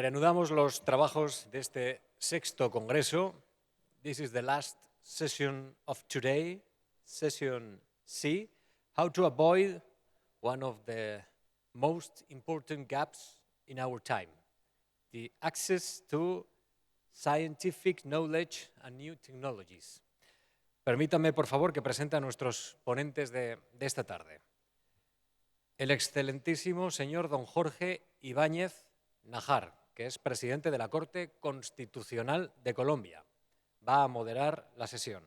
Reanudamos los trabajos de este sexto congreso. This is the last session of today, session C, how to avoid one of the most important gaps in our time, the access to scientific knowledge and new technologies. Permítanme, por favor, que presente a nuestros ponentes de esta tarde. El excelentísimo señor don Jorge Ibáñez Nájar, que es presidente de la Corte Constitucional de Colombia. Va a moderar la sesión.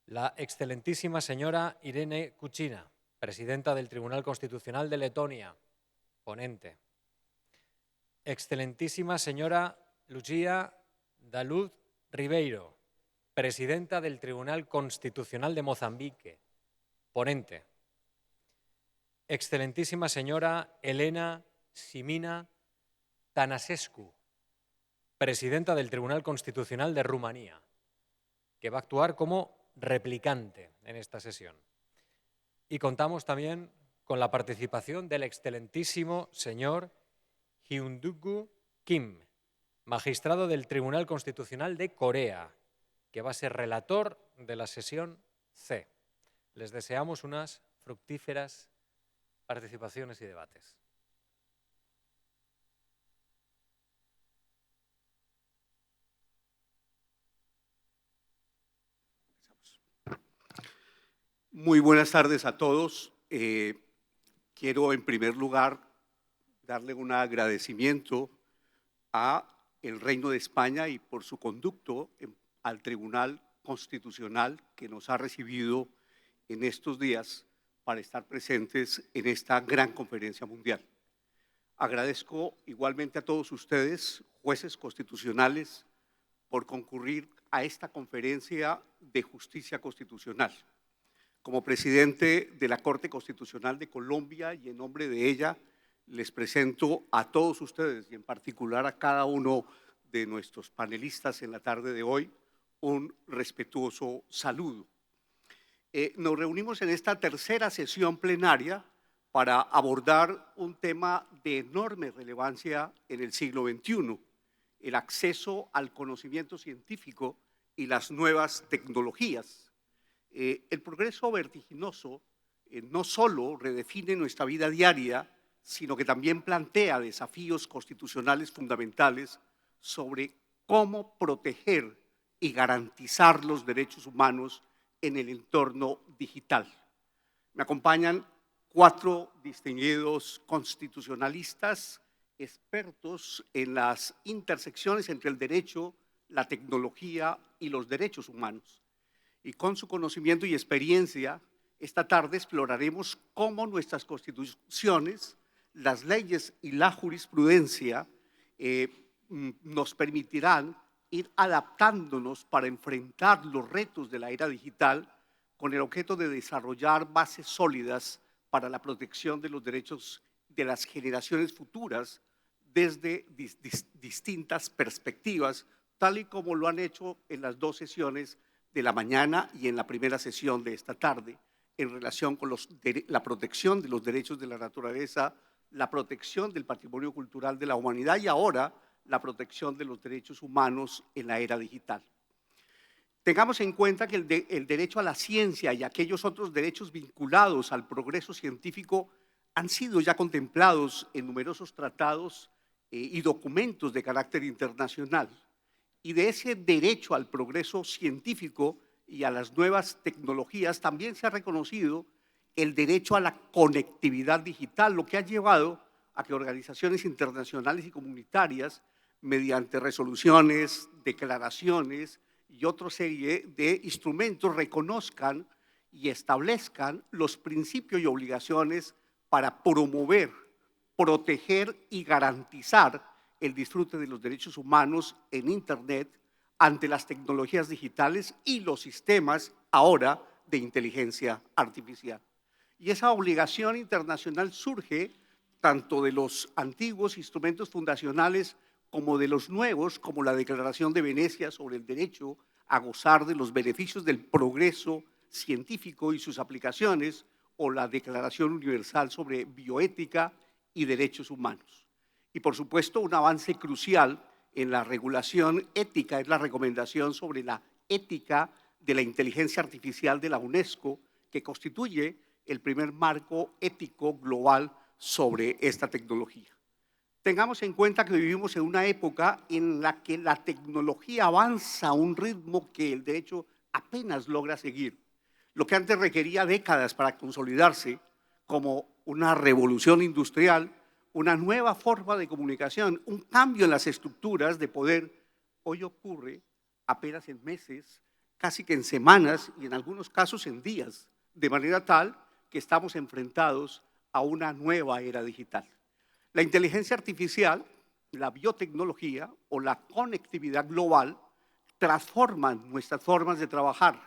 La excelentísima señora Irene Kuchina, presidenta del Tribunal Constitucional de Letonia, ponente. Excelentísima señora Lucia Daluz Ribeiro, presidenta del Tribunal Constitucional de Mozambique, ponente. Excelentísima señora Elena Simina Tănăsescu, presidenta del Tribunal Constitucional de Rumanía, que va a actuar como replicante en esta sesión. Y contamos también con la participación del excelentísimo señor Hyun-Duk Kim, magistrado del Tribunal Constitucional de Corea, que va a ser relator de la sesión C. Les deseamos unas fructíferas participaciones y debates. Muy buenas tardes a todos. Quiero en primer lugar darle un agradecimiento a el Reino de España y por su conducto al Tribunal Constitucional que nos ha recibido en estos días para estar presentes en esta gran conferencia mundial. Agradezco igualmente a todos ustedes, jueces constitucionales, por concurrir a esta conferencia de justicia constitucional. Como presidente de la Corte Constitucional de Colombia y en nombre de ella, les presento a todos ustedes y en particular a cada uno de nuestros panelistas en la tarde de hoy un respetuoso saludo. Nos reunimos en esta tercera sesión plenaria para abordar un tema de enorme relevancia en el siglo XXI, el acceso al conocimiento científico y las nuevas tecnologías. El progreso vertiginoso no solo redefine nuestra vida diaria, sino que también plantea desafíos constitucionales fundamentales sobre cómo proteger y garantizar los derechos humanos en el entorno digital. Me acompañan 4 distinguidos constitucionalistas, expertos en las intersecciones entre el derecho, la tecnología y los derechos humanos. Y con su conocimiento y experiencia, esta tarde exploraremos cómo nuestras constituciones, las leyes y la jurisprudencia nos permitirán ir adaptándonos para enfrentar los retos de la era digital con el objeto de desarrollar bases sólidas para la protección de los derechos de las generaciones futuras desde distintas perspectivas, tal y como lo han hecho en las 2 sesiones de la mañana y en la primera sesión de esta tarde, en relación con la protección de los derechos de la naturaleza, la protección del patrimonio cultural de la humanidad y ahora la protección de los derechos humanos en la era digital. Tengamos en cuenta que el derecho a la ciencia y aquellos otros derechos vinculados al progreso científico han sido ya contemplados en numerosos tratados y documentos de carácter internacional. Y de ese derecho al progreso científico y a las nuevas tecnologías también se ha reconocido el derecho a la conectividad digital, lo que ha llevado a que organizaciones internacionales y comunitarias, mediante resoluciones, declaraciones y otra serie de instrumentos, reconozcan y establezcan los principios y obligaciones para promover, proteger y garantizar el disfrute de los derechos humanos en Internet ante las tecnologías digitales y los sistemas ahora de inteligencia artificial. Y esa obligación internacional surge tanto de los antiguos instrumentos fundacionales como de los nuevos, como la Declaración de Venecia sobre el derecho a gozar de los beneficios del progreso científico y sus aplicaciones, o la Declaración Universal sobre Bioética y Derechos Humanos. Y por supuesto, un avance crucial en la regulación ética es la recomendación sobre la ética de la inteligencia artificial de la UNESCO, que constituye el primer marco ético global sobre esta tecnología. Tengamos en cuenta que vivimos en una época en la que la tecnología avanza a un ritmo que el derecho apenas logra seguir. Lo que antes requería décadas para consolidarse como una revolución industrial, una nueva forma de comunicación, un cambio en las estructuras de poder, hoy ocurre apenas en meses, casi que en semanas y en algunos casos en días, de manera tal que estamos enfrentados a una nueva era digital. La inteligencia artificial, la biotecnología o la conectividad global transforman nuestras formas de trabajar,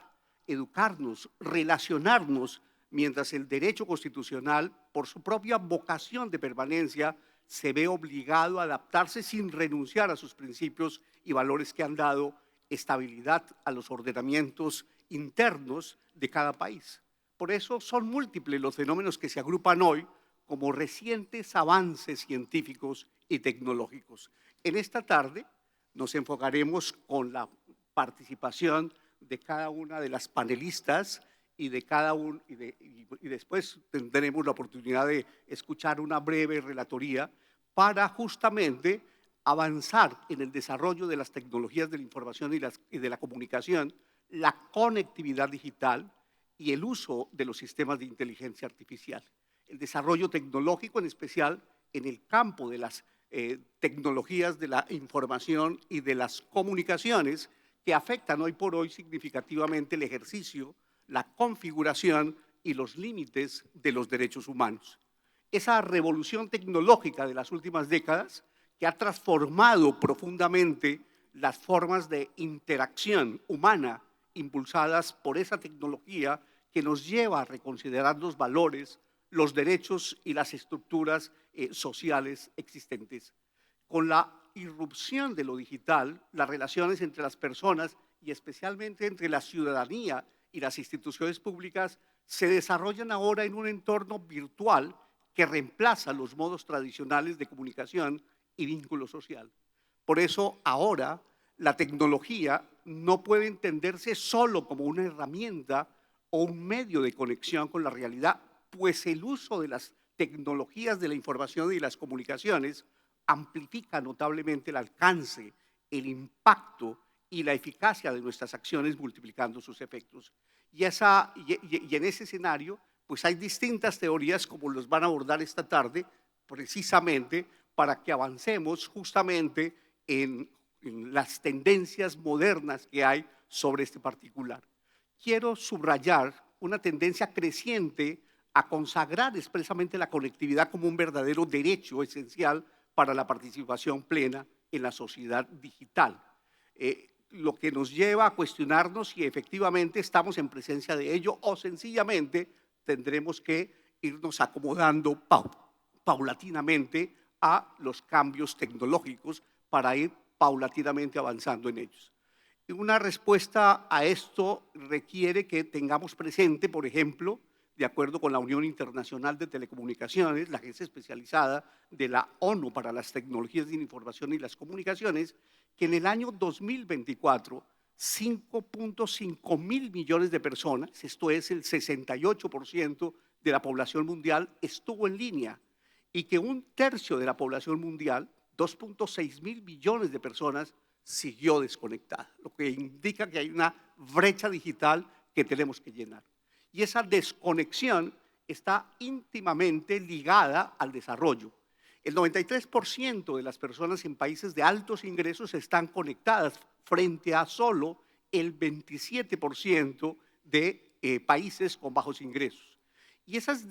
educarnos, relacionarnos, mientras el derecho constitucional, por su propia vocación de permanencia, se ve obligado a adaptarse sin renunciar a sus principios y valores que han dado estabilidad a los ordenamientos internos de cada país. Por eso son múltiples los fenómenos que se agrupan hoy como recientes avances científicos y tecnológicos. En esta tarde nos enfocaremos con la participación de cada una de las panelistas y después tendremos la oportunidad de escuchar una breve relatoría para justamente avanzar en el desarrollo de las tecnologías de la información y de la comunicación, la conectividad digital y el uso de los sistemas de inteligencia artificial. El desarrollo tecnológico, en especial en el campo de las tecnologías de la información y de las comunicaciones, que afectan hoy por hoy significativamente el ejercicio, la configuración y los límites de los derechos humanos. Esa revolución tecnológica de las últimas décadas, que ha transformado profundamente las formas de interacción humana impulsadas por esa tecnología, que nos lleva a reconsiderar los valores, los derechos y las estructuras sociales existentes. Con la irrupción de lo digital, las relaciones entre las personas y especialmente entre la ciudadanía y las instituciones públicas se desarrollan ahora en un entorno virtual que reemplaza los modos tradicionales de comunicación y vínculo social. Por eso ahora la tecnología no puede entenderse solo como una herramienta o un medio de conexión con la realidad, pues el uso de las tecnologías de la información y las comunicaciones amplifica notablemente el alcance, el impacto y la eficacia de nuestras acciones, multiplicando sus efectos. Y en ese escenario, pues hay distintas teorías, como los van a abordar esta tarde, precisamente para que avancemos justamente en las tendencias modernas que hay sobre este particular. Quiero subrayar una tendencia creciente a consagrar expresamente la conectividad como un verdadero derecho esencial para la participación plena en la sociedad digital. Lo que nos lleva a cuestionarnos si efectivamente estamos en presencia de ello o sencillamente tendremos que irnos acomodando paulatinamente a los cambios tecnológicos para ir paulatinamente avanzando en ellos. Y una respuesta a esto requiere que tengamos presente, por ejemplo, de acuerdo con la Unión Internacional de Telecomunicaciones, la agencia especializada de la ONU para las Tecnologías de la Información y las Comunicaciones, que en el año 2024, 5.5 mil millones de personas, esto es el 68% de la población mundial, estuvo en línea, y que un tercio de la población mundial, 2.6 mil millones de personas, siguió desconectada, lo que indica que hay una brecha digital que tenemos que llenar. Y esa desconexión está íntimamente ligada al desarrollo. El 93% de las personas en países de altos ingresos están conectadas frente a solo el 27% de países con bajos ingresos. Y esas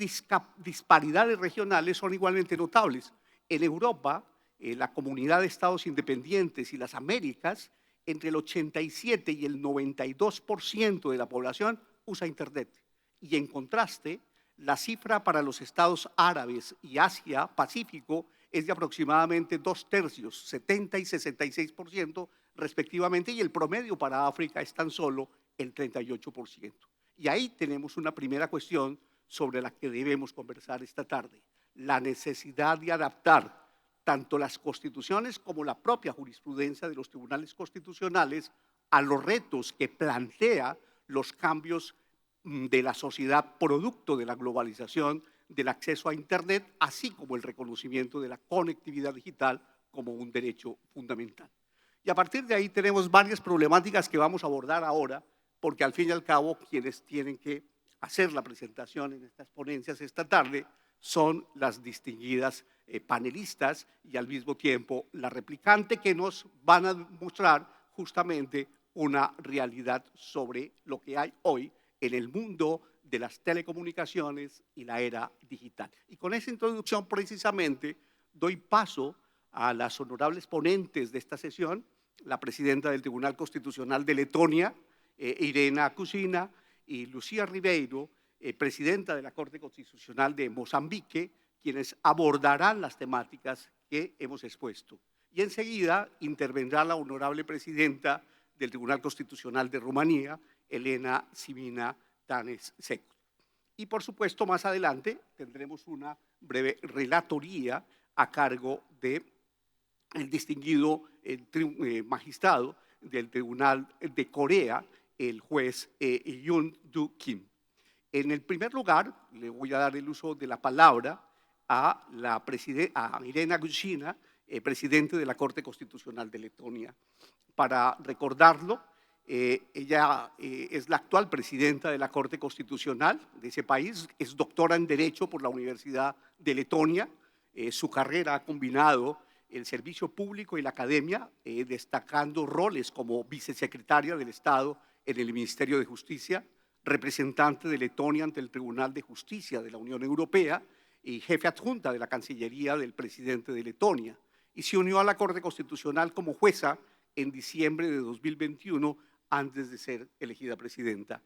disparidades regionales son igualmente notables. En Europa, la Comunidad de Estados Independientes y las Américas, entre el 87 y el 92% de la población usa Internet. Y en contraste, la cifra para los estados árabes y Asia-Pacífico es de aproximadamente 2/3, 70 y 66% respectivamente, y el promedio para África es tan solo el 38%. Y ahí tenemos una primera cuestión sobre la que debemos conversar esta tarde: la necesidad de adaptar tanto las constituciones como la propia jurisprudencia de los tribunales constitucionales a los retos que plantea los cambios de la sociedad producto de la globalización, del acceso a Internet, así como el reconocimiento de la conectividad digital como un derecho fundamental. Y a partir de ahí tenemos varias problemáticas que vamos a abordar ahora, porque al fin y al cabo quienes tienen que hacer la presentación en estas ponencias esta tarde son las distinguidas panelistas y al mismo tiempo la replicante que nos van a mostrar justamente una realidad sobre lo que hay hoy en el mundo de las telecomunicaciones y la era digital. Y con esa introducción precisamente doy paso a las honorables ponentes de esta sesión, la presidenta del Tribunal Constitucional de Letonia, Irena Kuchina, y Lucía Ribeiro, presidenta de la Corte Constitucional de Mozambique, quienes abordarán las temáticas que hemos expuesto. Y enseguida intervendrá la honorable presidenta del Tribunal Constitucional de Rumanía, Elena Simina Tanes-Secu. Y por supuesto, más adelante tendremos una breve relatoría a cargo del distinguido magistrado del Tribunal de Corea, el juez Yoon Do Kim. En el primer lugar, le voy a dar el uso de la palabra a Irena Kuchina, presidente de la Corte Constitucional de Letonia. Para recordarlo, ella es la actual presidenta de la Corte Constitucional de ese país, es doctora en Derecho por la Universidad de Letonia. Su carrera ha combinado el servicio público y la academia, destacando roles como vicesecretaria del Estado en el Ministerio de Justicia, representante de Letonia ante el Tribunal de Justicia de la Unión Europea y jefe adjunta de la Cancillería del presidente de Letonia. Y se unió a la Corte Constitucional como jueza en diciembre de 2021, antes de ser elegida presidenta.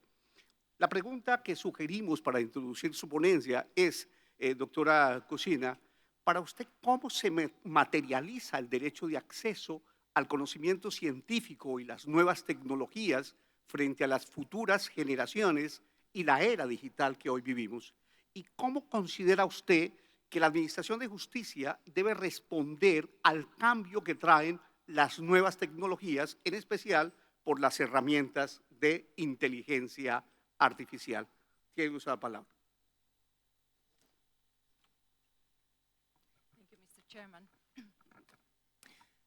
La pregunta que sugerimos para introducir su ponencia es, doctora Kuchina, para usted, ¿cómo se materializa el derecho de acceso al conocimiento científico y las nuevas tecnologías frente a las futuras generaciones y la era digital que hoy vivimos? ¿Y cómo considera usted que la Administración de Justicia debe responder al cambio que traen las nuevas tecnologías, en especial por las herramientas de inteligencia artificial? Tiene usted la palabra. Thank you, Mr. Chairman.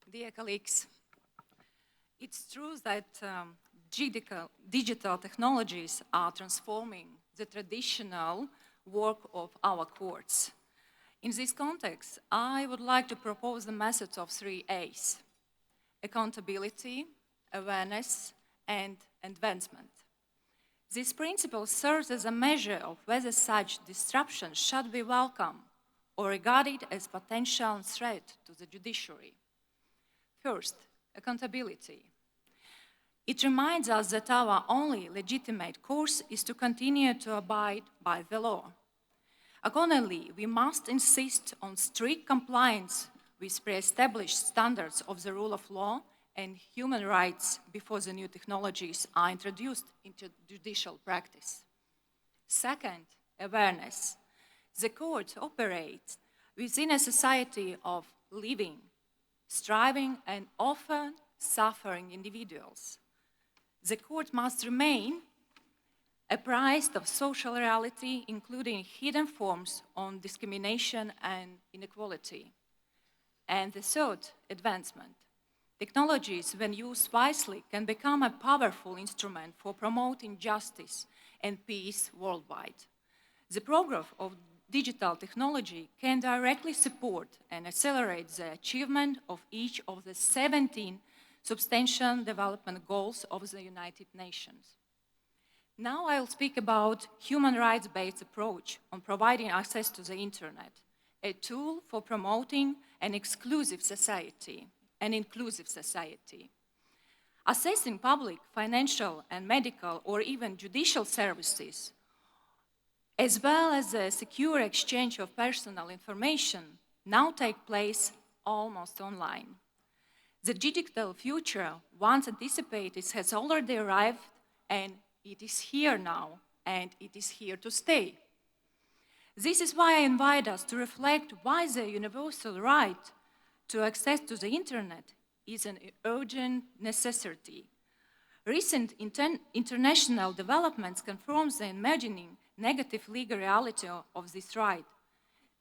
Dear colleagues, it's true that digital technologies are transforming the traditional work of our courts. In this context, I would like to propose the message of 3 A's: accountability, awareness, and advancement. This principle serves as a measure of whether such disruption should be welcome or regarded as potential threat to the judiciary. First, accountability. It reminds us that our only legitimate course is to continue to abide by the law. Accordingly, we must insist on strict compliance with pre-established standards of the rule of law and human rights before the new technologies are introduced into judicial practice. Second, awareness. The court operates within a society of living, striving, and often suffering individuals. The court must remain apprised of social reality, including hidden forms of discrimination and inequality. And the third, advancement. Technologies, when used wisely, can become a powerful instrument for promoting justice and peace worldwide. The progress of digital technology can directly support and accelerate the achievement of each of the 17 substantial development goals of the United Nations. Now I'll speak about human rights-based approach on providing access to the internet, a tool for promoting an inclusive society. Accessing public, financial, and medical or even judicial services, as well as the secure exchange of personal information, now take place almost online. The digital future, once anticipated, has already arrived, and it is here now, and it is here to stay. This is why I invite us to reflect why the universal right to access to the internet is an urgent necessity. Recent international developments confirm the emerging negative legal reality of this right.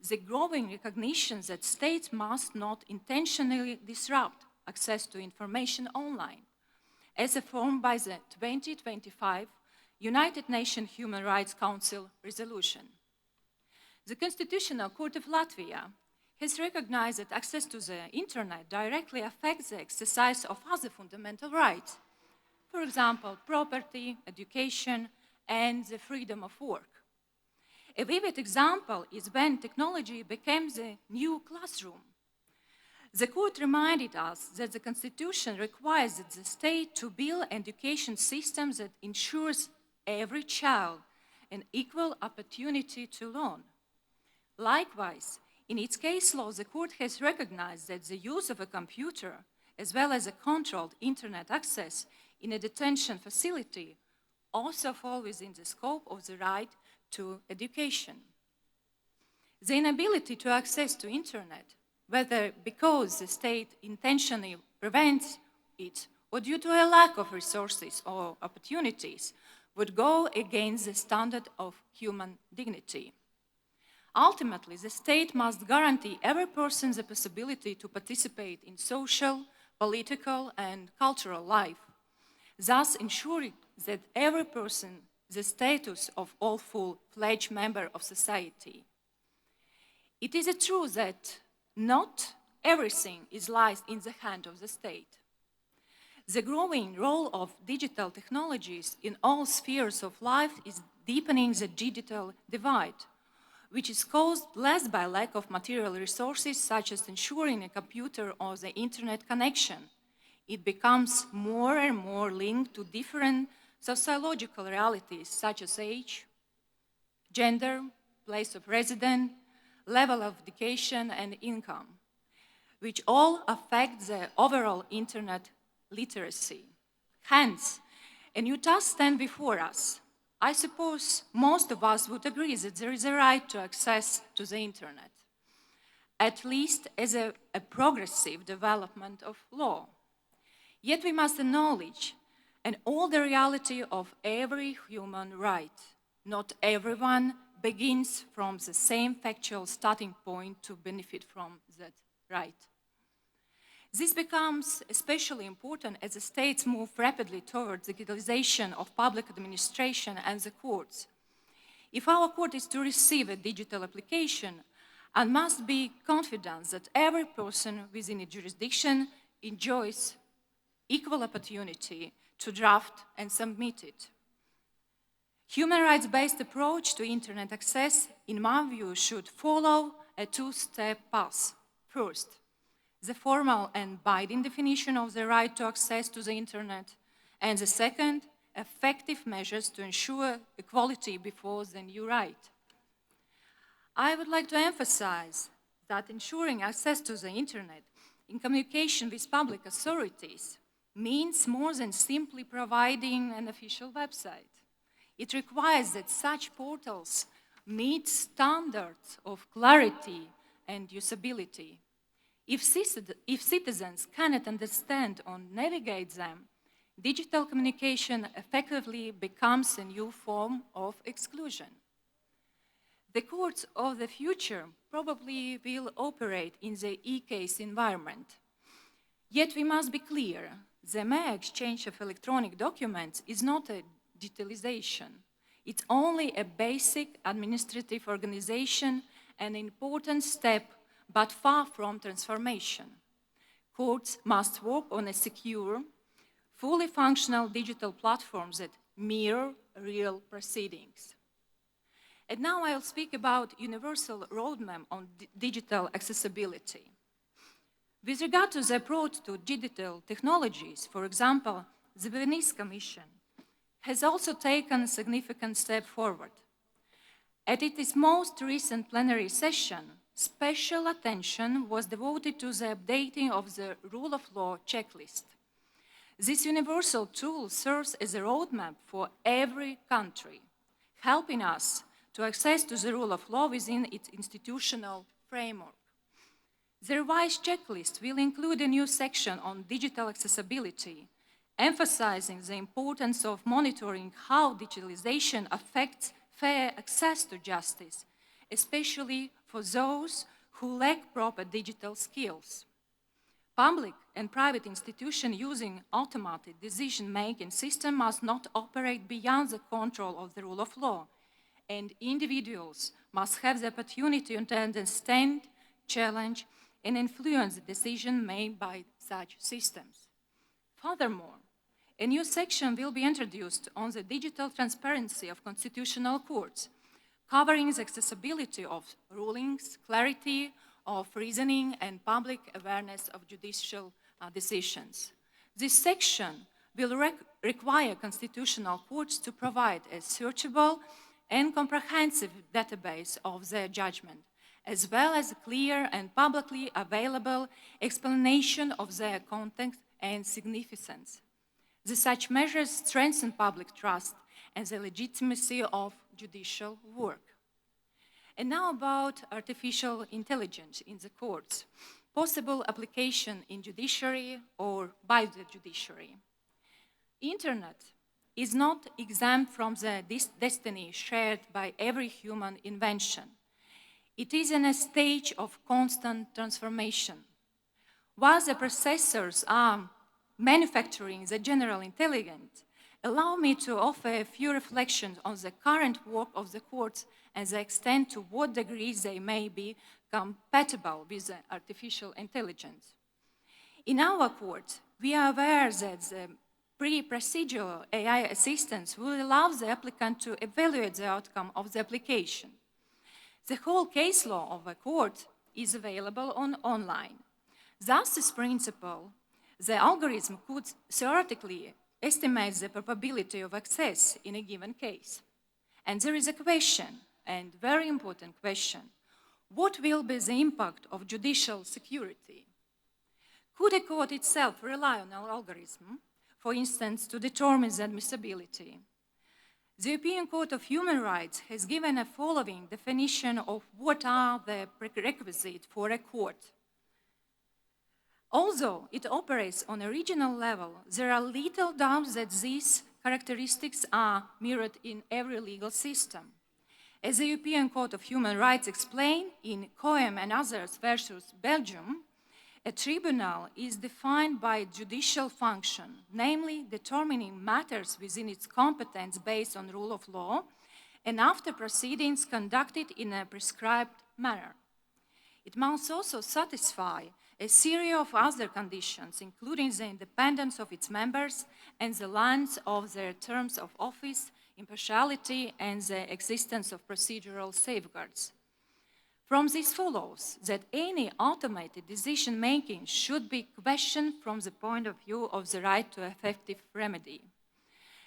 The growing recognition that states must not intentionally disrupt access to information online, as affirmed by the 2025 United Nations Human Rights Council resolution. The Constitutional Court of Latvia has recognized that access to the internet directly affects the exercise of other fundamental rights, for example, property, education, and the freedom of work. A vivid example is when technology became the new classroom. The court reminded us that the Constitution requires that the state to build an education system that ensures every child an equal opportunity to learn. Likewise, in its case law, the court has recognized that the use of a computer, as well as a controlled internet access in a detention facility, also fall within the scope of the right to education. The inability to access to internet, whether because the state intentionally prevents it or due to a lack of resources or opportunities, would go against the standard of human dignity. Ultimately, the state must guarantee every person the possibility to participate in social, political, and cultural life, thus ensuring that every person the status of all full-fledged member of society. It is a truth that not everything lies in the hand of the state. The growing role of digital technologies in all spheres of life is deepening the digital divide, which is caused less by lack of material resources such as ensuring a computer or the internet connection. It becomes more and more linked to different sociological realities such as age, gender, place of residence, level of education, and income, which all affect the overall internet literacy. Hence, a new task stands before us. I suppose most of us would agree that there is a right to access to the internet, at least as a progressive development of law. Yet we must acknowledge and all the reality of every human right. Not everyone begins from the same factual starting point to benefit from that right. This becomes especially important as the states move rapidly towards the digitalization of public administration and the courts. If our court is to receive a digital application, I must be confident that every person within a jurisdiction enjoys equal opportunity to draft and submit it. Human rights-based approach to internet access, in my view, should follow a two-step path. First, the formal and binding definition of the right to access to the internet, and the second, effective measures to ensure equality before the new right. I would like to emphasize that ensuring access to the internet in communication with public authorities means more than simply providing an official website. It requires that such portals meet standards of clarity and usability. If citizens cannot understand or navigate them, digital communication effectively becomes a new form of exclusion. The courts of the future probably will operate in the e-case environment. Yet we must be clear, the mere exchange of electronic documents is not a digitalization. It's only a basic administrative organization, an important step, but far from transformation. Courts must work on a secure, fully functional digital platforms that mirror real proceedings. And now I'll speak about universal roadmap on digital accessibility. With regard to the approach to digital technologies, for example, the Venice Commission has also taken a significant step forward. At its most recent plenary session, special attention was devoted to the updating of the rule of law checklist. This universal tool serves as a roadmap for every country, helping us to access to the rule of law within its institutional framework. The revised checklist will include a new section on digital accessibility, emphasizing the importance of monitoring how digitalization affects fair access to justice, especially for those who lack proper digital skills. Public and private institutions using automated decision-making system must not operate beyond the control of the rule of law, and individuals must have the opportunity to understand, challenge, and influence the decision made by such systems. Furthermore, a new section will be introduced on the digital transparency of constitutional courts, covering the accessibility of rulings, clarity of reasoning, and public awareness of judicial decisions. This section will require constitutional courts to provide a searchable and comprehensive database of their judgment, as well as a clear and publicly available explanation of their context and significance. Such measures strengthen public trust and the legitimacy of judicial work. And now about artificial intelligence in the courts, possible application in judiciary or by the judiciary. Internet is not exempt from the destiny shared by every human invention. It is in a stage of constant transformation. While the processors are manufacturing the general intelligence, allow me to offer a few reflections on the current work of the courts and the extent to what degree they may be compatible with the artificial intelligence. In our court, we are aware that the pre-procedural AI assistance will allow the applicant to evaluate the outcome of the application. The whole case law of a court is available online. Thus, this principle, the algorithm could theoretically estimate the probability of access in a given case. And there is a question, and very important question: what will be the impact of judicial security? Could a court itself rely on an algorithm, for instance, to determine the admissibility? The European Court of Human Rights has given a following definition of what are the prerequisites for a court. Although it operates on a regional level, there are little doubts that these characteristics are mirrored in every legal system. As the European Court of Human Rights explained in Cohen and others versus Belgium, a tribunal is defined by judicial function, namely determining matters within its competence based on rule of law and after proceedings conducted in a prescribed manner. It must also satisfy a series of other conditions, including the independence of its members and the length of their terms of office, impartiality, and the existence of procedural safeguards. From this follows that any automated decision-making should be questioned from the point of view of the right to effective remedy.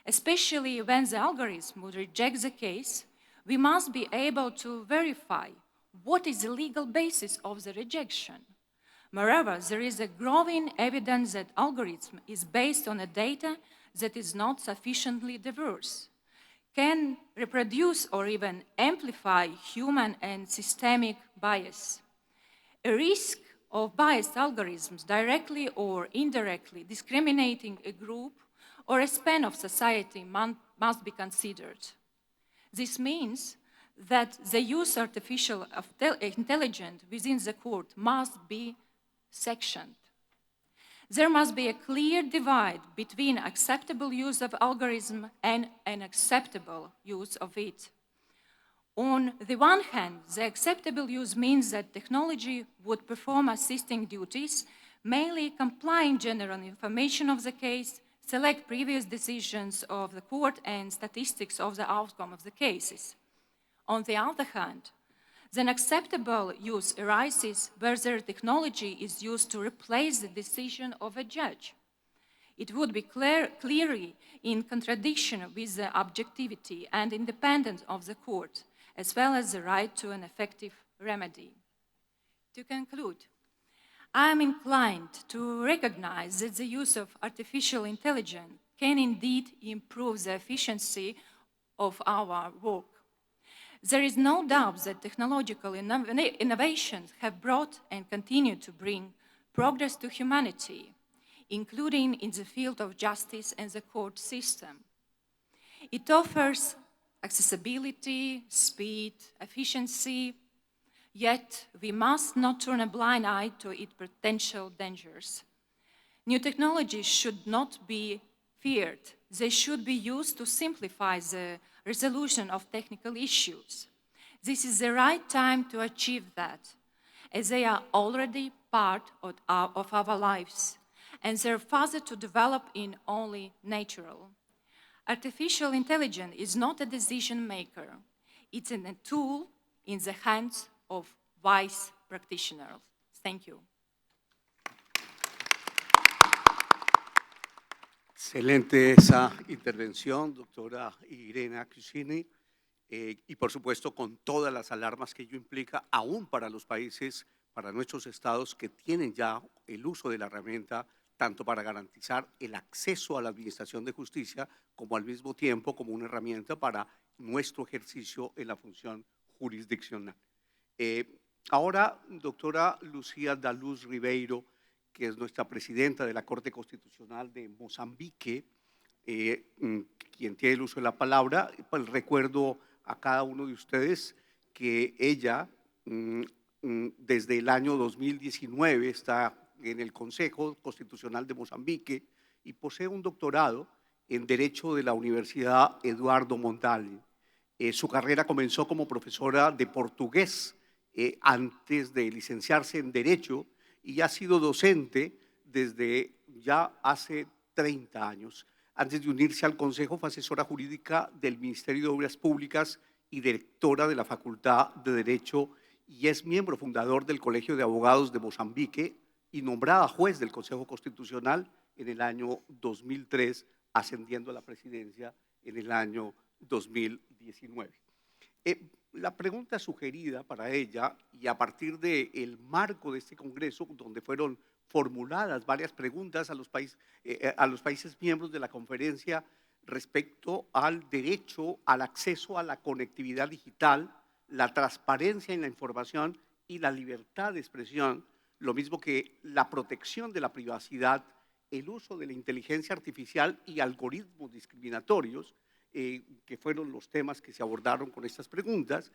Especially when the algorithm would reject the case, we must be able to verify what is the legal basis of the rejection. Moreover, there is a growing evidence that algorithm is based on a data that is not sufficiently diverse, can reproduce or even amplify human and systemic bias. A risk of biased algorithms directly or indirectly discriminating a group or a span of society must be considered. This means that the use of artificial intelligence within the court must be sectioned. There must be a clear divide between acceptable use of algorithm and unacceptable use of it. On the one hand, the acceptable use means that technology would perform assisting duties, mainly complying general information of the case, select previous decisions of the court, and statistics of the outcome of the cases. On the other hand, the unacceptable use arises where the technology is used to replace the decision of a judge. It would be clearly in contradiction with the objectivity and independence of the court, as well as the right to an effective remedy. To conclude, I am inclined to recognize that the use of artificial intelligence can indeed improve the efficiency of our work. There is no doubt that technological innovations have brought and continue to bring progress to humanity, including in the field of justice and the court system. It offers accessibility, speed, efficiency, yet we must not turn a blind eye to its potential dangers. New technologies should not be feared. They should be used to simplify the resolution of technical issues. This is the right time to achieve that, as they are already part of our lives, and they're further to develop in only natural. Artificial intelligence is not a decision maker. It's a tool in the hands of wise practitioners. Thank you. Excelente esa intervención, doctora Irena Cusini, y por supuesto con todas las alarmas que ello implica, aún para los países, para nuestros estados que tienen ya el uso de la herramienta, tanto para garantizar el acceso a la administración de justicia, como al mismo tiempo como una herramienta para nuestro ejercicio en la función jurisdiccional. Ahora, doctora Lucía da Luz Ribeiro, que es nuestra presidenta de la Corte Constitucional de Mozambique, quien tiene el uso de la palabra, pues recuerdo a cada uno de ustedes que ella desde el año 2019 está en el Consejo Constitucional de Mozambique y posee un doctorado en Derecho de la Universidad Eduardo Mondlane. Su carrera comenzó como profesora de portugués antes de licenciarse en Derecho y ha sido docente desde ya hace 30 años. Antes de unirse al Consejo fue asesora jurídica del Ministerio de Obras Públicas y directora de la Facultad de Derecho y es miembro fundador del Colegio de Abogados de Mozambique y nombrada juez del Consejo Constitucional en el año 2003, ascendiendo a la presidencia en el año 2019. La pregunta sugerida para ella, y a partir del marco de este Congreso, donde fueron formuladas varias preguntas a los países miembros de la conferencia respecto al derecho al acceso a la conectividad digital, la transparencia en la información y la libertad de expresión, lo mismo que la protección de la privacidad, el uso de la inteligencia artificial y algoritmos discriminatorios, que fueron los temas que se abordaron con estas preguntas.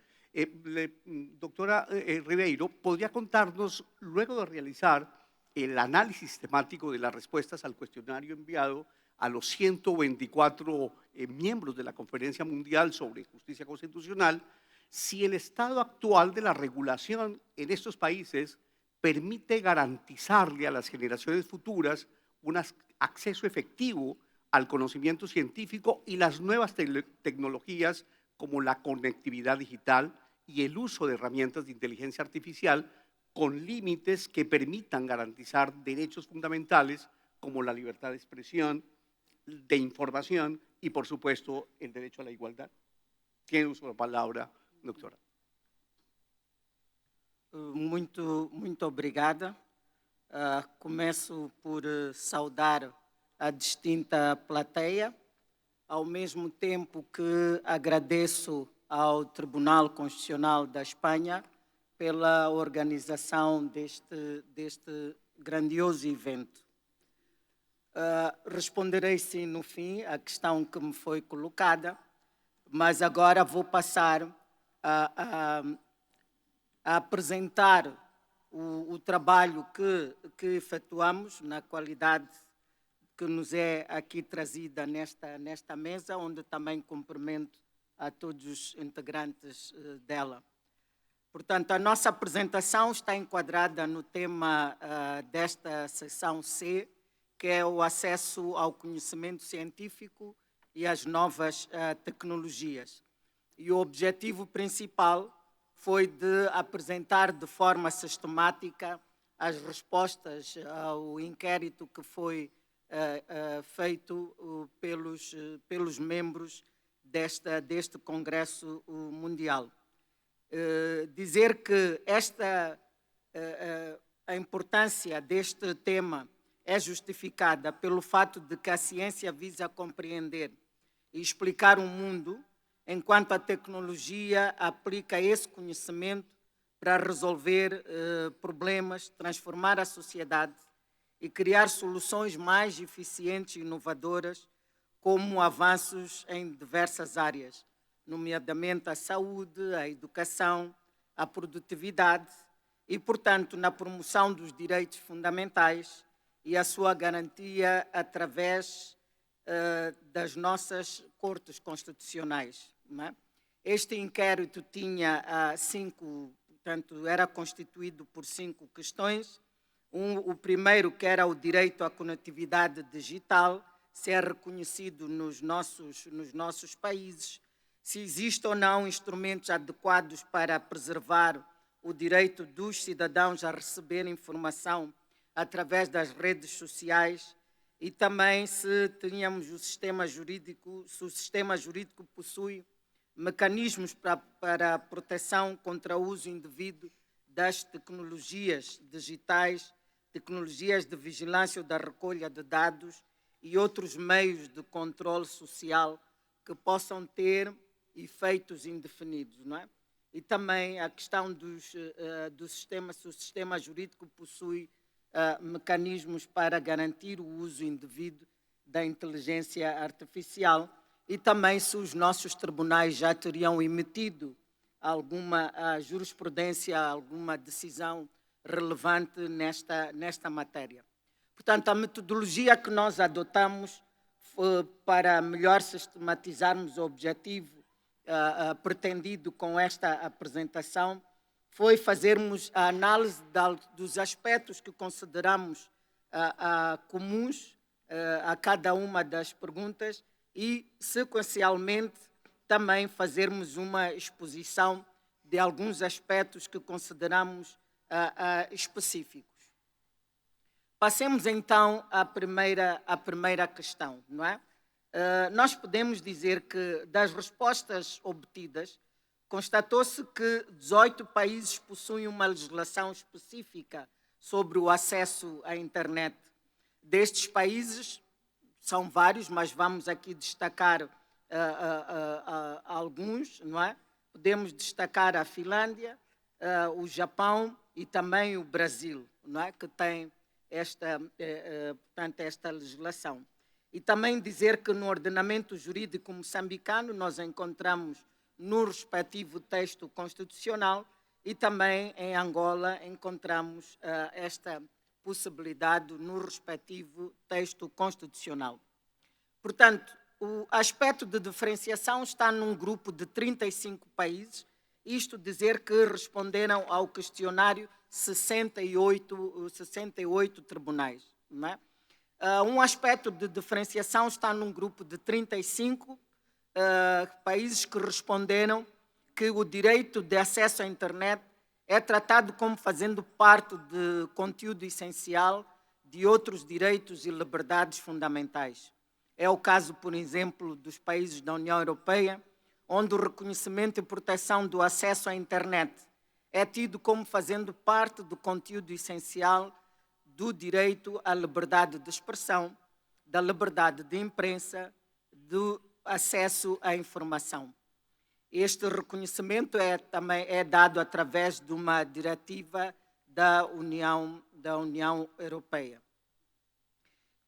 Doctora Ribeiro, ¿podría contarnos, luego de realizar el análisis sistemático de las respuestas al cuestionario enviado a los 124 miembros de la Conferencia Mundial sobre Justicia Constitucional, si el estado actual de la regulación en estos países permite garantizarle a las generaciones futuras un acceso efectivo al conocimiento científico y las nuevas tecnologías como la conectividad digital y el uso de herramientas de inteligencia artificial con límites que permitan garantizar derechos fundamentales como la libertad de expresión, de información y, por supuesto, el derecho a la igualdad. Tiene uso de la palabra, doctora. Muito obrigada. Começo por saudar a distinta plateia, ao mesmo tempo que agradeço ao Tribunal Constitucional da Espanha pela organização deste grandioso evento. Responderei sim no fim à questão que me foi colocada, mas agora vou passar a apresentar o trabalho que efetuamos na qualidade que nos é aqui trazida nesta mesa, onde também cumprimento a todos os integrantes dela. Portanto, a nossa apresentação está enquadrada no tema desta seção C, que é o acesso ao conhecimento científico e às novas tecnologias. E o objetivo principal foi de apresentar de forma sistemática as respostas ao inquérito que foi feito pelos membros deste Congresso Mundial. Dizer que a importância deste tema é justificada pelo fato de que a ciência visa compreender e explicar o mundo enquanto a tecnologia aplica esse conhecimento para resolver problemas, transformar a sociedade e criar soluções mais eficientes e inovadoras, como avanços em diversas áreas, nomeadamente a saúde, a educação, a produtividade e, portanto, na promoção dos direitos fundamentais e a sua garantia através das nossas cortes constitucionais. Não é? Este inquérito tinha portanto, era constituído por 5 questões. O primeiro, que era o direito à conectividade digital, se é reconhecido nos nossos países, se existem ou não instrumentos adequados para preservar o direito dos cidadãos a receber informação através das redes sociais e também se tínhamos o sistema jurídico, se o sistema jurídico possui mecanismos para a proteção contra o uso indevido das tecnologias digitais, tecnologias de vigilância ou da recolha de dados e outros meios de controle social que possam ter efeitos indefinidos, não é? E também a questão do sistema, se o sistema jurídico possui mecanismos para garantir o uso indevido da inteligência artificial e também se os nossos tribunais já teriam emitido alguma jurisprudência, alguma decisão relevante nesta matéria. Portanto, a metodologia que nós adotamos para melhor sistematizarmos o objetivo pretendido com esta apresentação foi fazermos a análise dos aspectos que consideramos comuns a cada uma das perguntas e, sequencialmente, também fazermos uma exposição de alguns aspectos que consideramos específicos. Passemos então à primeira questão, não é? Nós podemos dizer que das respostas obtidas, constatou-se que 18 países possuem uma legislação específica sobre o acesso à internet. Destes países, são vários, mas vamos aqui destacar alguns, não é? Podemos destacar a Finlândia, o Japão e também o Brasil, não é? Que tem portanto, esta legislação. E também dizer que no ordenamento jurídico moçambicano nós encontramos no respectivo texto constitucional e também em Angola encontramos esta possibilidade no respectivo texto constitucional. Portanto, o aspecto de diferenciação está num grupo de 35 países, isto dizer que responderam ao questionário 68 tribunais. Não é? Um aspecto de diferenciação está num grupo de 35 países que responderam que o direito de acesso à internet é tratado como fazendo parte de conteúdo essencial de outros direitos e liberdades fundamentais. É o caso, por exemplo, dos países da União Europeia, onde o reconhecimento e proteção do acesso à internet é tido como fazendo parte do conteúdo essencial do direito à liberdade de expressão, da liberdade de imprensa, do acesso à informação. Este reconhecimento também é dado através de uma diretiva da União Europeia.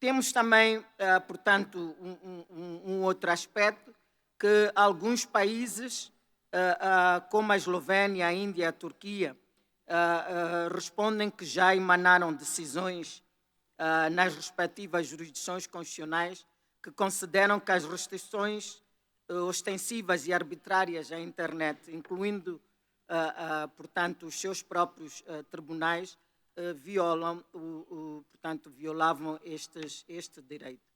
Temos também, portanto, um outro aspecto, que alguns países, como a Eslovénia, a Índia e a Turquia, respondem que já emanaram decisões nas respectivas jurisdições constitucionais que consideram que as restrições ostensivas e arbitrárias à internet, incluindo, portanto, os seus próprios tribunais, violavam este direito.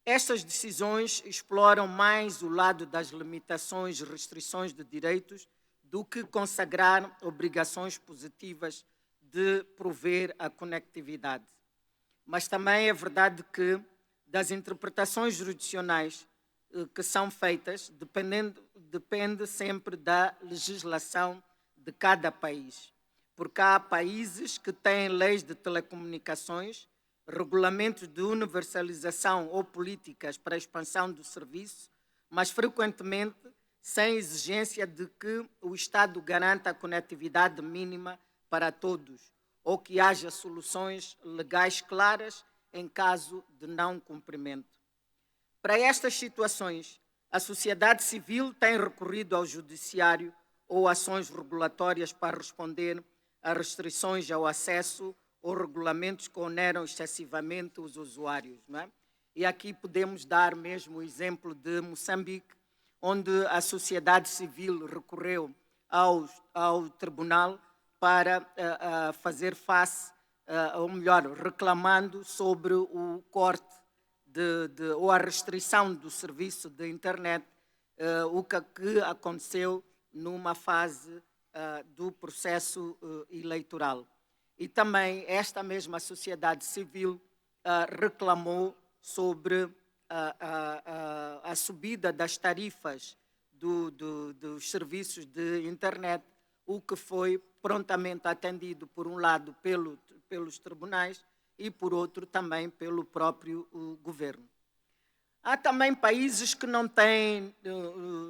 Estas decisões exploram mais o lado das limitações e restrições de direitos do que consagrar obrigações positivas de prover a conectividade. Mas também é verdade que das interpretações jurisdicionais que são feitas depende sempre da legislação de cada país, porque há países que têm leis de telecomunicações, regulamentos de universalização ou políticas para a expansão do serviço, mas frequentemente sem exigência de que o Estado garanta a conectividade mínima para todos ou que haja soluções legais claras em caso de não cumprimento. Para estas situações, a sociedade civil tem recorrido ao judiciário ou ações regulatórias para responder a restrições ao acesso ou regulamentos que oneram excessivamente os usuários, não é? E aqui podemos dar mesmo o exemplo de Moçambique, onde a sociedade civil recorreu ao tribunal para fazer face, ou melhor, reclamando sobre o corte ou a restrição do serviço de internet, o que aconteceu numa fase do processo eleitoral. E também esta mesma sociedade civil reclamou sobre a subida das tarifas dos serviços de internet, o que foi prontamente atendido, por um lado, pelos tribunais e, por outro, também pelo próprio governo. Há também países que não têm,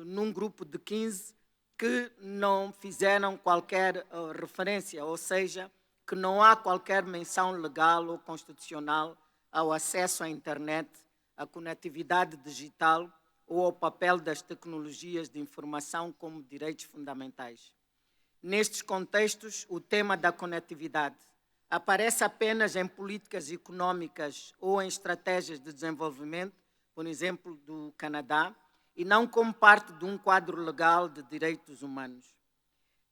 num grupo de 15, que não fizeram qualquer referência, ou seja, que não há qualquer menção legal ou constitucional ao acesso à internet, à conectividade digital ou ao papel das tecnologias de informação como direitos fundamentais. Nestes contextos, o tema da conectividade aparece apenas em políticas econômicas ou em estratégias de desenvolvimento, por exemplo, do Canadá, e não como parte de um quadro legal de direitos humanos.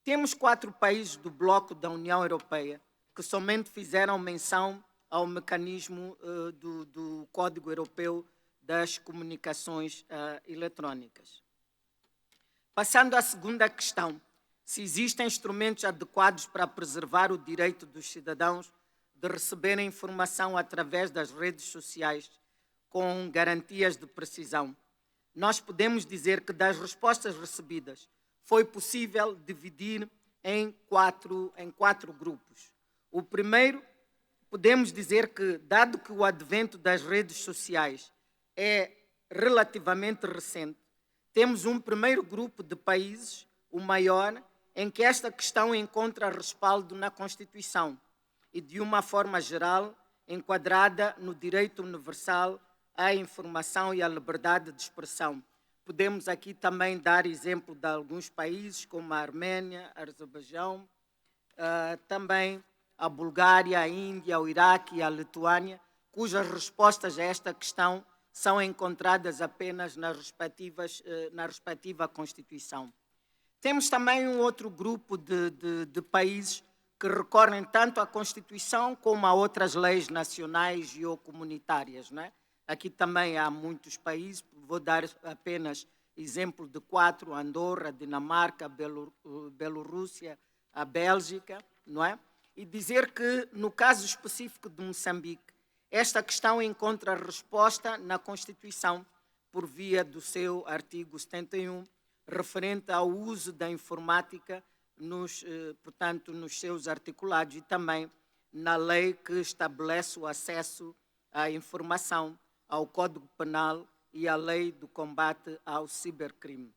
Temos 4 países do bloco da União Europeia que somente fizeram menção ao mecanismo do Código Europeu das Comunicações Eletrónicas. Passando à segunda questão, se existem instrumentos adequados para preservar o direito dos cidadãos de receberem informação através das redes sociais com garantias de precisão. Nós podemos dizer que das respostas recebidas foi possível dividir em quatro grupos. O primeiro, podemos dizer que, dado que o advento das redes sociais é relativamente recente, temos um primeiro grupo de países, o maior, em que esta questão encontra respaldo na Constituição e, de uma forma geral, enquadrada no direito universal à informação e à liberdade de expressão. Podemos aqui também dar exemplo de alguns países, como a Arménia, a Azerbaijão, também a Bulgária, a Índia, o Iraque e a Lituânia, cujas respostas a esta questão são encontradas apenas na respectiva Constituição. Temos também um outro grupo de países que recorrem tanto à Constituição como a outras leis nacionais e ou comunitárias, não é? Aqui também há muitos países, vou dar apenas exemplo de 4, Andorra, Dinamarca, Bielorrússia, a Bélgica, não é? E dizer que, no caso específico de Moçambique, esta questão encontra resposta na Constituição, por via do seu artigo 71, referente ao uso da informática, portanto, nos seus articulados, e também na lei que estabelece o acesso à informação, ao Código Penal e à Lei do Combate ao Cibercrime.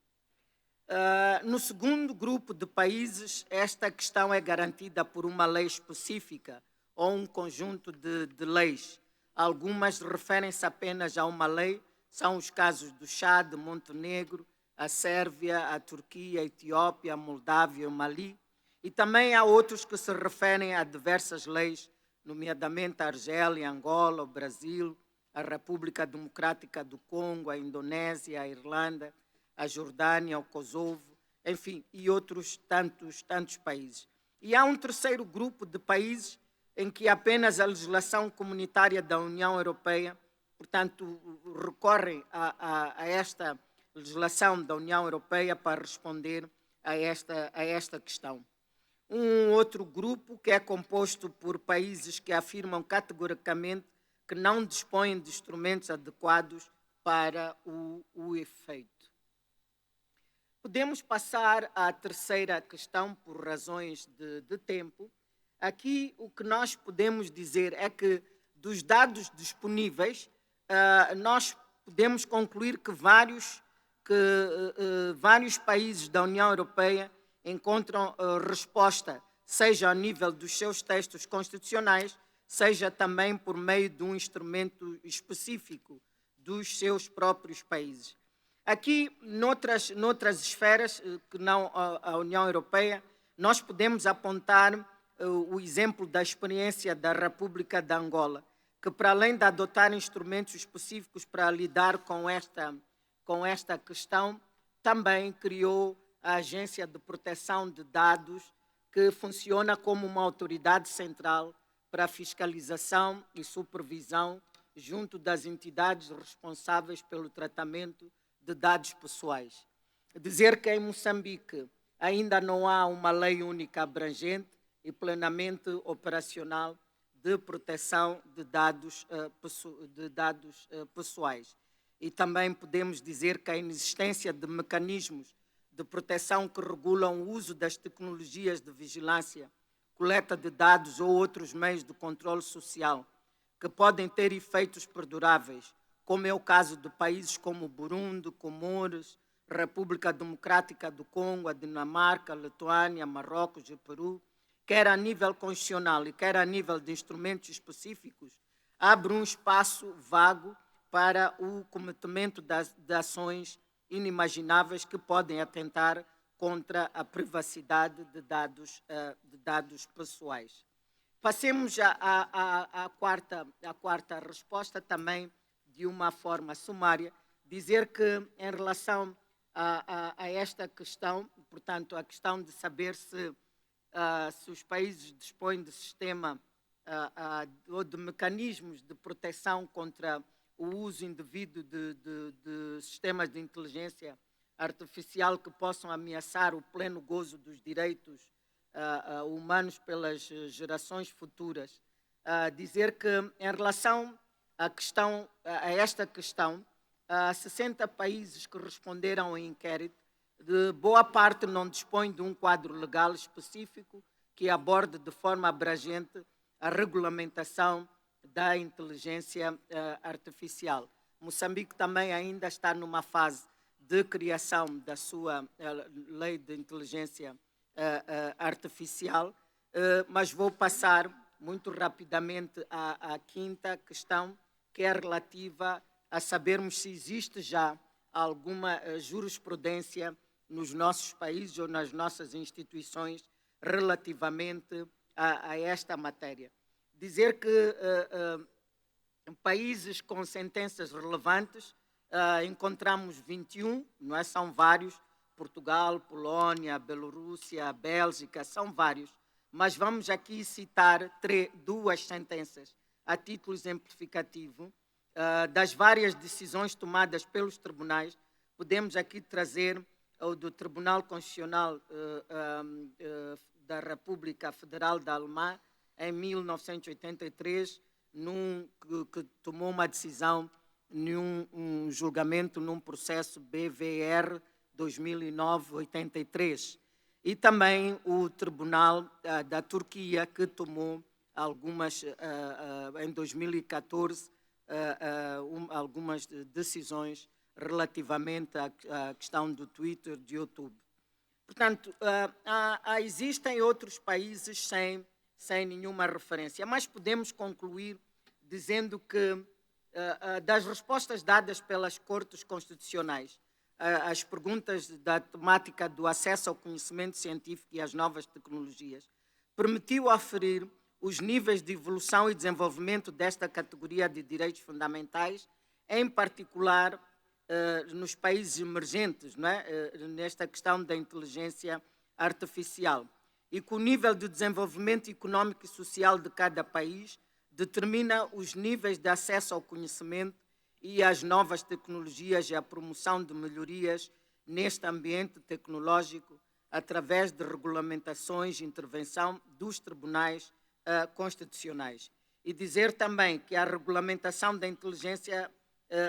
No segundo grupo de países, esta questão é garantida por uma lei específica ou um conjunto de leis. Algumas referem-se apenas a uma lei, são os casos do Chad, Montenegro, a Sérvia, a Turquia, a Etiópia, a Moldávia e o Mali. E também há outros que se referem a diversas leis, nomeadamente a Argélia, Angola, o Brasil, a República Democrática do Congo, a Indonésia, a Irlanda, a Jordânia, o Kosovo, enfim, e outros tantos países. E há um terceiro grupo de países em que apenas a legislação comunitária da União Europeia, portanto, recorrem a esta legislação da União Europeia para responder a esta questão. Um outro grupo que é composto por países que afirmam categoricamente que não dispõem de instrumentos adequados para o efeito. Podemos passar à terceira questão por razões de tempo. Aqui o que nós podemos dizer é que dos dados disponíveis, nós podemos concluir que vários que vários países da União Europeia encontram resposta, seja ao nível dos seus textos constitucionais, seja também por meio de um instrumento específico dos seus próprios países. Aqui, noutras esferas que não a União Europeia, nós podemos apontar o exemplo da experiência da República de Angola, que para além de adotar instrumentos específicos para lidar com esta questão, também criou a Agência de Proteção de Dados, que funciona como uma autoridade central para a fiscalização e supervisão junto das entidades responsáveis pelo tratamento de dados pessoais. Dizer que em Moçambique ainda não há uma lei única abrangente e plenamente operacional de proteção de dados pessoais. E também podemos dizer que a inexistência de mecanismos de proteção que regulam o uso das tecnologias de vigilância, coleta de dados ou outros meios de controle social, que podem ter efeitos perduráveis, como é o caso de países como Burundi, Comores, República Democrática do Congo, a Dinamarca, a Lituânia, Marrocos e Peru, quer a nível constitucional e quer a nível de instrumentos específicos, abre um espaço vago para o cometimento de ações inimagináveis que podem atentar contra a privacidade de dados pessoais. Passemos à quarta resposta, também de uma forma sumária, dizer que em relação a esta questão, portanto, a questão de saber se os países dispõem de sistema ou de mecanismos de proteção contra o uso indevido de sistemas de inteligência artificial que possam ameaçar o pleno gozo dos direitos humanos pelas gerações futuras. Dizer que, em relação a esta questão, 60 países que responderam ao inquérito, de boa parte não dispõem de um quadro legal específico que aborde de forma abrangente a regulamentação da inteligência artificial. Moçambique também ainda está numa fase de criação da sua lei de inteligência artificial, mas vou passar muito rapidamente à quinta questão, que é relativa a sabermos se existe já alguma jurisprudência nos nossos países ou nas nossas instituições relativamente a esta matéria. Dizer que países com sentenças relevantes, encontramos 21, não é? São vários, Portugal, Polónia, Bielorrússia, Bélgica, são vários, mas vamos aqui citar duas sentenças a título exemplificativo. Das várias decisões tomadas pelos tribunais, podemos aqui trazer o do Tribunal Constitucional da República Federal da Alemanha, em 1983, que tomou uma decisão um julgamento num processo BVR 2009-83. E também o Tribunal da Turquia, que tomou em 2014, algumas decisões relativamente à questão do Twitter, de YouTube. Portanto, existem outros países sem nenhuma referência, mas podemos concluir dizendo que das respostas dadas pelas Cortes Constitucionais às perguntas da temática do acesso ao conhecimento científico e às novas tecnologias, permitiu aferir os níveis de evolução e desenvolvimento desta categoria de direitos fundamentais, em particular nos países emergentes, não é? Nesta questão da inteligência artificial, e que o nível de desenvolvimento econômico e social de cada país determina os níveis de acesso ao conhecimento e às novas tecnologias e a promoção de melhorias neste ambiente tecnológico através de regulamentações e intervenção dos tribunais constitucionais. E dizer também que a regulamentação da inteligência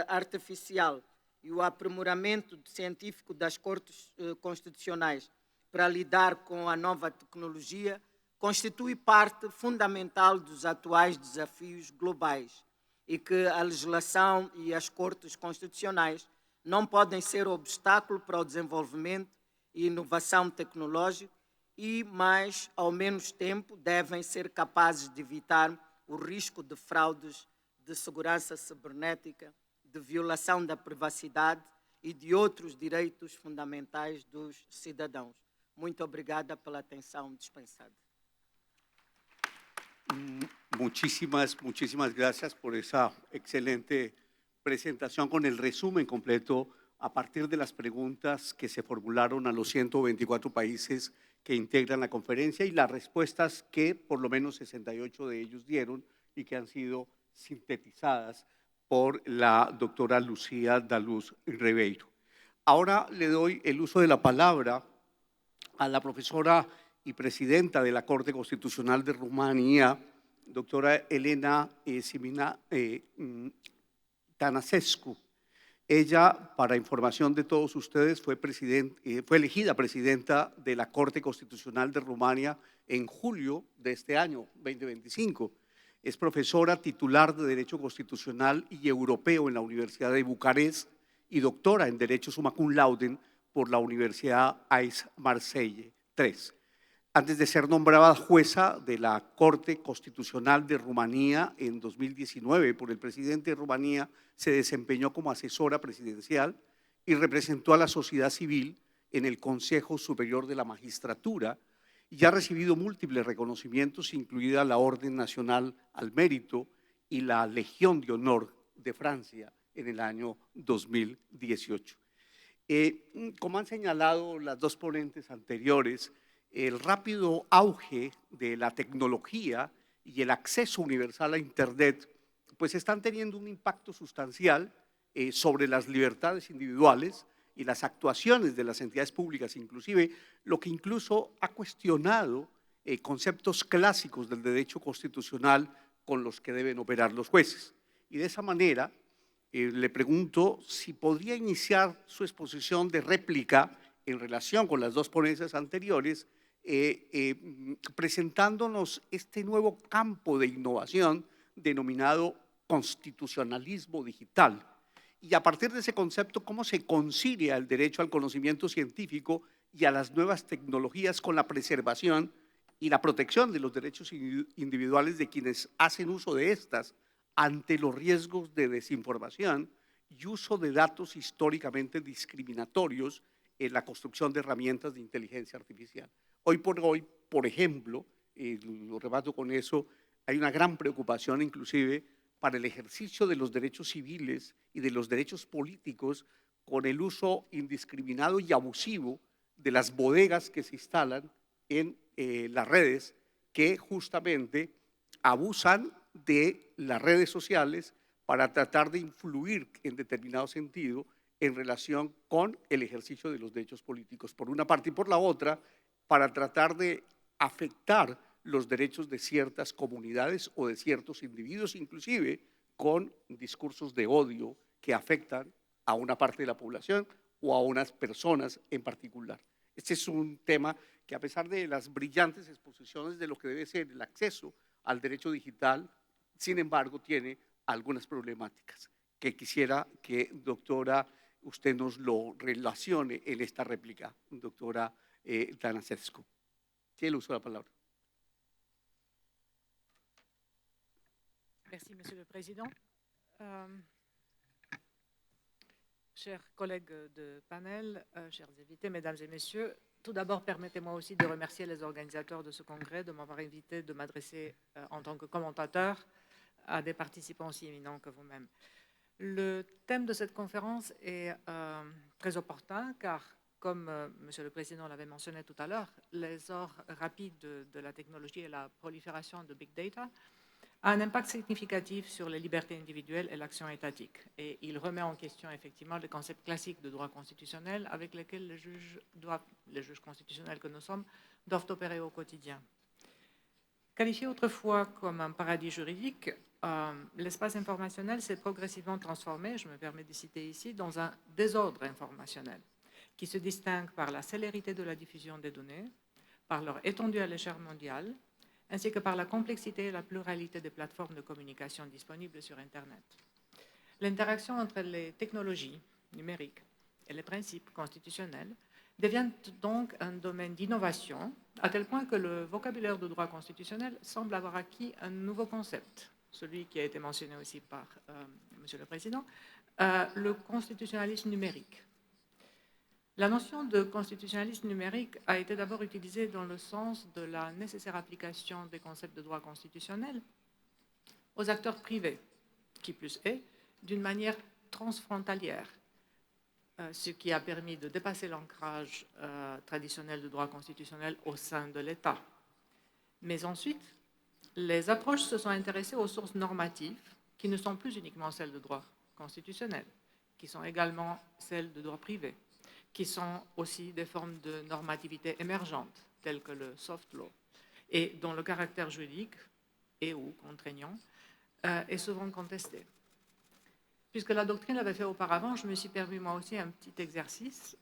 artificial e o aprimoramento científico das Cortes Constitucionais para lidar com a nova tecnologia constitui parte fundamental dos atuais desafios globais e que a legislação e as Cortes Constitucionais não podem ser obstáculo para o desenvolvimento e inovação tecnológica e, mais ao menos tempo, devem ser capazes de evitar o risco de fraudes de segurança cibernética, de violação da privacidade e de outros direitos fundamentais dos cidadãos. Muito obrigada pela atenção dispensada. Muchísimas gracias por esa excelente presentación con el resumen completo a partir de las preguntas que se formularon a los 124 países que integran la conferencia y las respuestas que por lo menos 68 de ellos dieron y que han sido sintetizadas por la doctora Lucía Daluz Ribeiro. Ahora le doy el uso de la palabra a la profesora y presidenta de la Corte Constitucional de Rumanía, doctora Elena Simina Tănăsescu. Ella, para información de todos ustedes, fue elegida presidenta de la Corte Constitucional de Rumania en julio de este año, 2025. Es profesora titular de Derecho Constitucional y Europeo en la Universidad de Bucarest y doctora en Derecho summa cum laude por la Universidad Aix-Marseille III. Antes de ser nombrada jueza de la Corte Constitucional de Rumanía en 2019 por el presidente de Rumanía, se desempeñó como asesora presidencial y representó a la sociedad civil en el Consejo Superior de la Magistratura y ha recibido múltiples reconocimientos, incluida la Orden Nacional al Mérito y la Legión de Honor de Francia en el año 2018. Como han señalado las dos ponentes anteriores, el rápido auge de la tecnología y el acceso universal a Internet pues están teniendo un impacto sustancial sobre las libertades individuales y las actuaciones de las entidades públicas, inclusive lo que incluso ha cuestionado conceptos clásicos del derecho constitucional con los que deben operar los jueces. Y de esa manera le pregunto si podría iniciar su exposición de réplica en relación con las dos ponencias anteriores, presentándonos este nuevo campo de innovación denominado constitucionalismo digital. Y a partir de ese concepto, ¿cómo se concilia el derecho al conocimiento científico y a las nuevas tecnologías con la preservación y la protección de los derechos individuales de quienes hacen uso de estas ante los riesgos de desinformación y uso de datos históricamente discriminatorios en la construcción de herramientas de inteligencia artificial? Hoy, por ejemplo, lo remato con eso, hay una gran preocupación inclusive para el ejercicio de los derechos civiles y de los derechos políticos con el uso indiscriminado y abusivo de las bodegas que se instalan en las redes que justamente abusan de las redes sociales para tratar de influir en determinado sentido en relación con el ejercicio de los derechos políticos, por una parte, y por la otra, para tratar de afectar los derechos de ciertas comunidades o de ciertos individuos, inclusive con discursos de odio que afectan a una parte de la población o a unas personas en particular. Este es un tema que, a pesar de las brillantes exposiciones de lo que debe ser el acceso al derecho digital, sin embargo, tiene algunas problemáticas que quisiera que, doctora, usted nos lo relacione en esta réplica, doctora Tănăsescu. Tiene el uso de la palabra. Merci, Monsieur le Président. Chers collègues de panel, chers invités, mesdames et messieurs, tout d'abord, permettez-moi aussi de remercier les organisateurs de ce congrès de m'avoir invité de m'adresser en tant que commentateur à des participants aussi éminents que vous-même. Le thème de cette conférence est très opportun car, comme Monsieur le Président l'avait mentionné tout à l'heure, l'essor rapide de la technologie et la prolifération de big data a un impact significatif sur les libertés individuelles et l'action étatique. Et il remet en question effectivement les concepts classiques de droit constitutionnel avec lesquels les juges constitutionnels que nous sommes doivent opérer au quotidien. Qualifié autrefois comme un paradis juridique, l'espace informationnel s'est progressivement transformé, je me permets de citer ici, dans un désordre informationnel qui se distingue par la célérité de la diffusion des données, par leur étendue à l'échelle mondiale, ainsi que par la complexité et la pluralité des plateformes de communication disponibles sur Internet. L'interaction entre les technologies numérique et les principes constitutionnels deviennent donc un domaine d'innovation, à tel point que le vocabulaire de droit constitutionnel semble avoir acquis un nouveau concept, celui qui a été mentionné aussi par Monsieur le Président, le constitutionnalisme numérique. La notion de constitutionnalisme numérique a été d'abord utilisée dans le sens de la nécessaire application des concepts de droit constitutionnel aux acteurs privés, qui plus est, d'une manière transfrontalière, ce qui a permis de dépasser l'ancrage traditionnel du droit constitutionnel au sein de l'État. Mais ensuite, les approches se sont intéressées aux sources normatives qui ne sont plus uniquement celles de droit constitutionnel, qui sont également celles de droit privé, qui sont aussi des formes de normativité émergentes, telles que le soft law, et dont le caractère juridique et ou contraignant est souvent contesté. Puisque la doctrine l'avait fait auparavant, je me suis permis moi aussi un petit exercice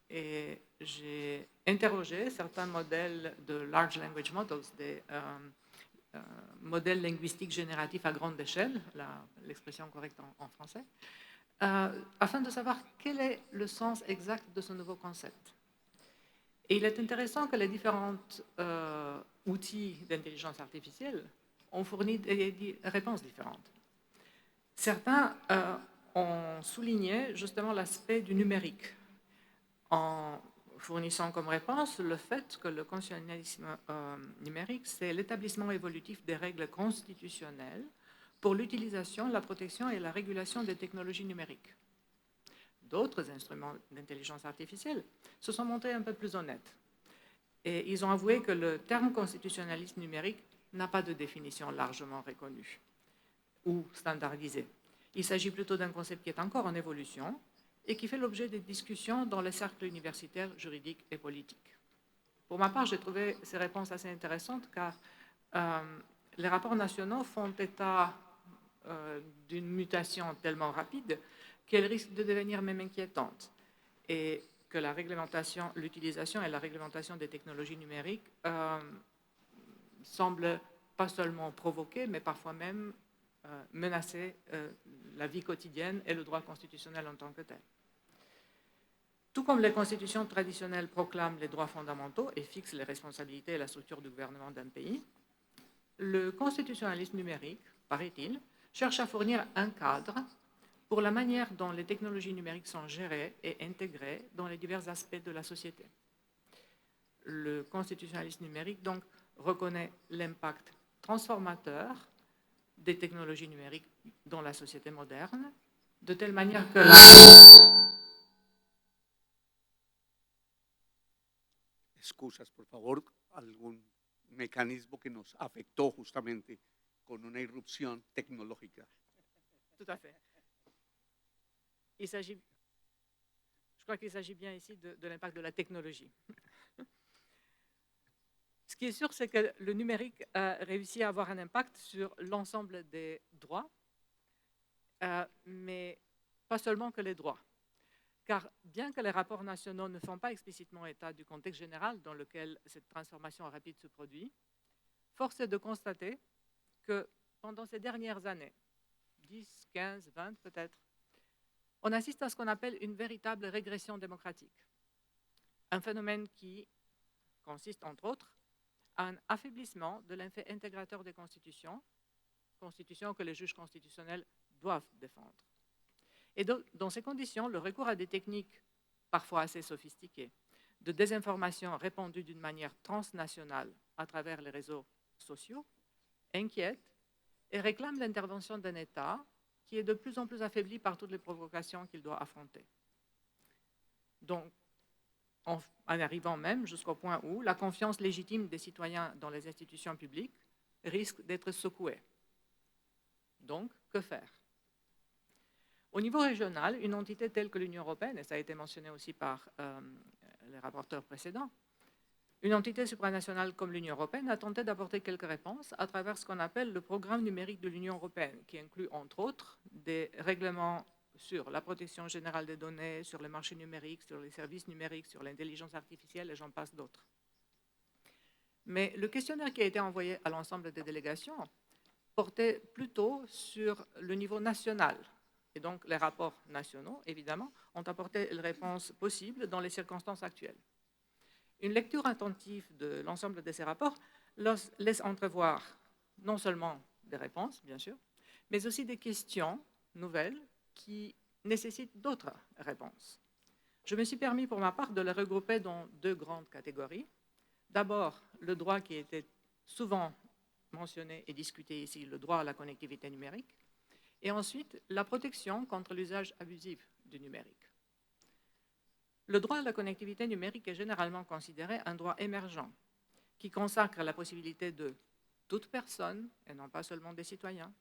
et j'ai interrogé certains modèles de Large Language Models, des modèles linguistiques génératifs à grande échelle, l'expression correcte en français, afin de savoir quel est le sens exact de ce nouveau concept. Et il est intéressant que les différents outils d'intelligence artificielle ont fourni des réponses différentes. Certains ont souligné justement l'aspect du numérique, en fournissant comme réponse le fait que le constitutionnalisme numérique, c'est l'établissement évolutif des règles constitutionnelles pour l'utilisation, la protection et la régulation des technologies numériques. D'autres instruments d'intelligence artificielle se sont montrés un peu plus honnêtes. Et ils ont avoué que le terme constitutionnalisme numérique n'a pas de définition largement reconnue ou standardisée. Il s'agit plutôt d'un concept qui est encore en évolution et qui fait l'objet de discussions dans les cercles universitaires, juridiques et politiques. Pour ma part, j'ai trouvé ces réponses assez intéressantes car les rapports nationaux font état d'une mutation tellement rapide qu'elle risque de devenir même inquiétante et que la réglementation, l'utilisation et la réglementation des technologies numériques semblent pas seulement provoquer, mais parfois même menacer la vie quotidienne et le droit constitutionnel en tant que tel. Tout comme les constitutions traditionnelles proclament les droits fondamentaux et fixent les responsabilités et la structure du gouvernement d'un pays, le constitutionnalisme numérique, paraît-il, cherche à fournir un cadre pour la manière dont les technologies numériques sont gérées et intégrées dans les divers aspects de la société. Le constitutionnalisme numérique, donc, reconnaît l'impact transformateur des technologies numériques dans la société moderne, de telle manière que Excusas, por favor, algún mecanismo que nos afectó justamente con una irrupción tecnológica. Tout à fait. Je crois qu'il s'agit bien ici de l'impact de la technologie. Ce qui est sûr, c'est que le numérique a réussi à avoir un impact sur l'ensemble des droits, mais pas seulement que les droits. Car bien que les rapports nationaux ne font pas explicitement état du contexte général dans lequel cette transformation rapide se produit, force est de constater que pendant ces dernières années, 10, 15, 20 peut-être, on assiste à ce qu'on appelle une véritable régression démocratique. Un phénomène qui consiste, entre autres, à un affaiblissement de l'effet intégrateur des constitutions que les juges constitutionnels doivent défendre. Et dans ces conditions, le recours à des techniques parfois assez sophistiquées de désinformation répandue d'une manière transnationale à travers les réseaux sociaux inquiète et réclame l'intervention d'un État qui est de plus en plus affaibli par toutes les provocations qu'il doit affronter. Donc, en arrivant même jusqu'au point où la confiance légitime des citoyens dans les institutions publiques risque d'être secouée. Donc, que faire? Au niveau régional, une entité telle que l'Union européenne, et ça a été mentionné aussi par les rapporteurs précédents, une entité supranationale comme l'Union européenne a tenté d'apporter quelques réponses à travers ce qu'on appelle le programme numérique de l'Union européenne, qui inclut entre autres des règlements sur la protection générale des données, sur les marchés numériques, sur les services numériques, sur l'intelligence artificielle et j'en passe d'autres. Mais le questionnaire qui a été envoyé à l'ensemble des délégations portait plutôt sur le niveau national Et donc, les rapports nationaux, évidemment, ont apporté les réponses possibles dans les circonstances actuelles. Une lecture attentive de l'ensemble de ces rapports laisse entrevoir non seulement des réponses, bien sûr, mais aussi des questions nouvelles qui nécessitent d'autres réponses. Je me suis permis pour ma part de les regrouper dans deux grandes catégories. D'abord, le droit qui était souvent mentionné et discuté ici, le droit à la connectivité numérique, et ensuite la protection contre l'usage abusif du numérique. Le droit à la connectivité numérique est généralement considéré un droit émergent qui consacre la possibilité de toute personne, et non pas seulement des citoyens,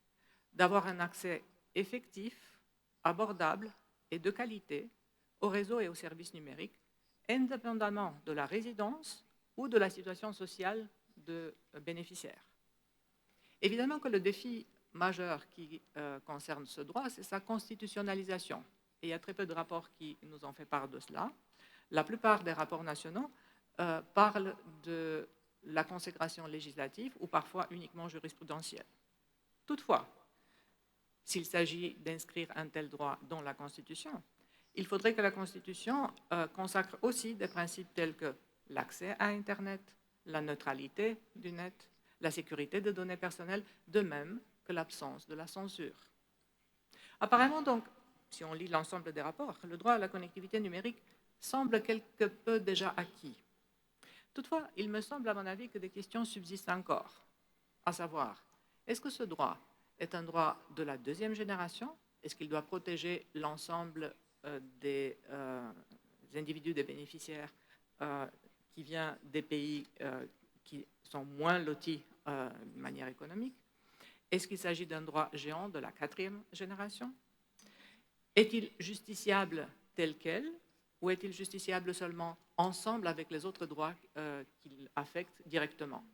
d'avoir un accès effectif, abordable et de qualité aux réseaux et aux services numériques, indépendamment de la résidence ou de la situation sociale de bénéficiaire. Évidemment que le défi majeur qui concerne ce droit, c'est sa constitutionnalisation. Et il y a très peu de rapports qui nous ont fait part de cela. La plupart des rapports nationaux parlent de la consécration législative ou parfois uniquement jurisprudentielle. Toutefois, s'il s'agit d'inscrire un tel droit dans la Constitution, il faudrait que la Constitution consacre aussi des principes tels que l'accès à Internet, la neutralité du net, la sécurité des données personnelles, de même que l'absence de la censure. Apparemment, donc, si on lit l'ensemble des rapports, le droit à la connectivité numérique semble quelque peu déjà acquis. Toutefois, il me semble, à mon avis, que des questions subsistent encore, à savoir, est-ce que ce droit est un droit de la deuxième génération? Est-ce qu'il doit protéger l'ensemble des individus, des bénéficiaires qui viennent des pays qui sont moins lotis de manière économique? Est-ce qu'il s'agit d'un droit géant de la quatrième génération? Est-il justiciable tel quel ou est-il justiciable seulement ensemble avec les autres droits qu'il affecte directement?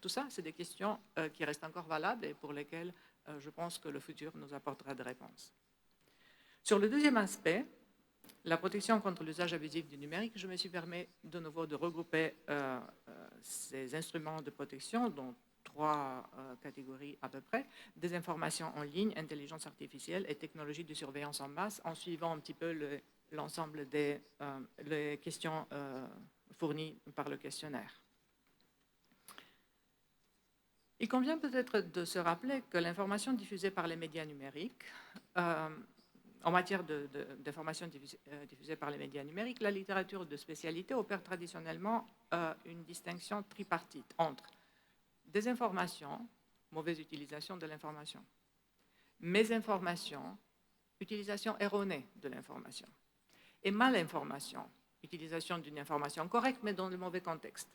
Tout ça, c'est des questions qui restent encore valables et pour lesquelles je pense que le futur nous apportera des réponses. Sur le deuxième aspect, la protection contre l'usage abusif du numérique, je me suis permis de nouveau de regrouper ces instruments de protection dans trois catégories à peu près: des informations en ligne, intelligence artificielle et technologie de surveillance en masse, en suivant un petit peu l'ensemble des les questions fournies par le questionnaire. Il convient peut-être de se rappeler que l'information diffusée par les médias numériques, en matière d'information diffusée par les médias numériques, la littérature de spécialité opère traditionnellement une distinction tripartite entre désinformation, mauvaise utilisation de l'information, mésinformation, utilisation erronée de l'information, et malinformation, utilisation d'une information correcte mais dans le mauvais contexte.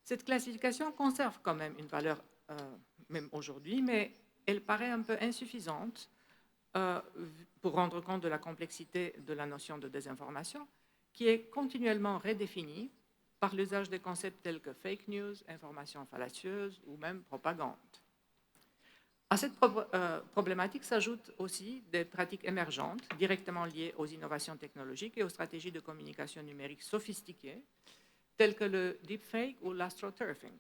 Cette classification conserve quand même une valeur, même aujourd'hui, mais elle paraît un peu insuffisante pour rendre compte de la complexité de la notion de désinformation, qui est continuellement redéfinie par l'usage des concepts tels que fake news, information fallacieuse ou même propagande. À cette problématique s'ajoutent aussi des pratiques émergentes directement liées aux innovations technologiques et aux stratégies de communication numérique sophistiquées, telles que le deepfake ou l'astroturfing.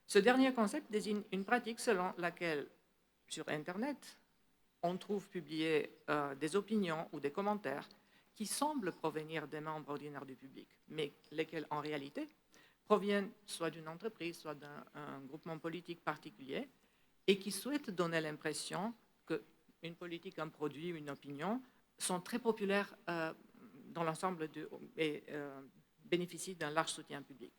Ce dernier concept désigne une pratique selon laquelle, sur Internet, on trouve publiées des opinions ou des commentaires qui semblent provenir des membres ordinaires du public, mais lesquels en réalité proviennent soit d'une entreprise, soit d'un groupement politique particulier, et qui souhaitent donner l'impression qu'une politique, un produit, une opinion sont très populaires dans l'ensemble et bénéficient d'un large soutien public.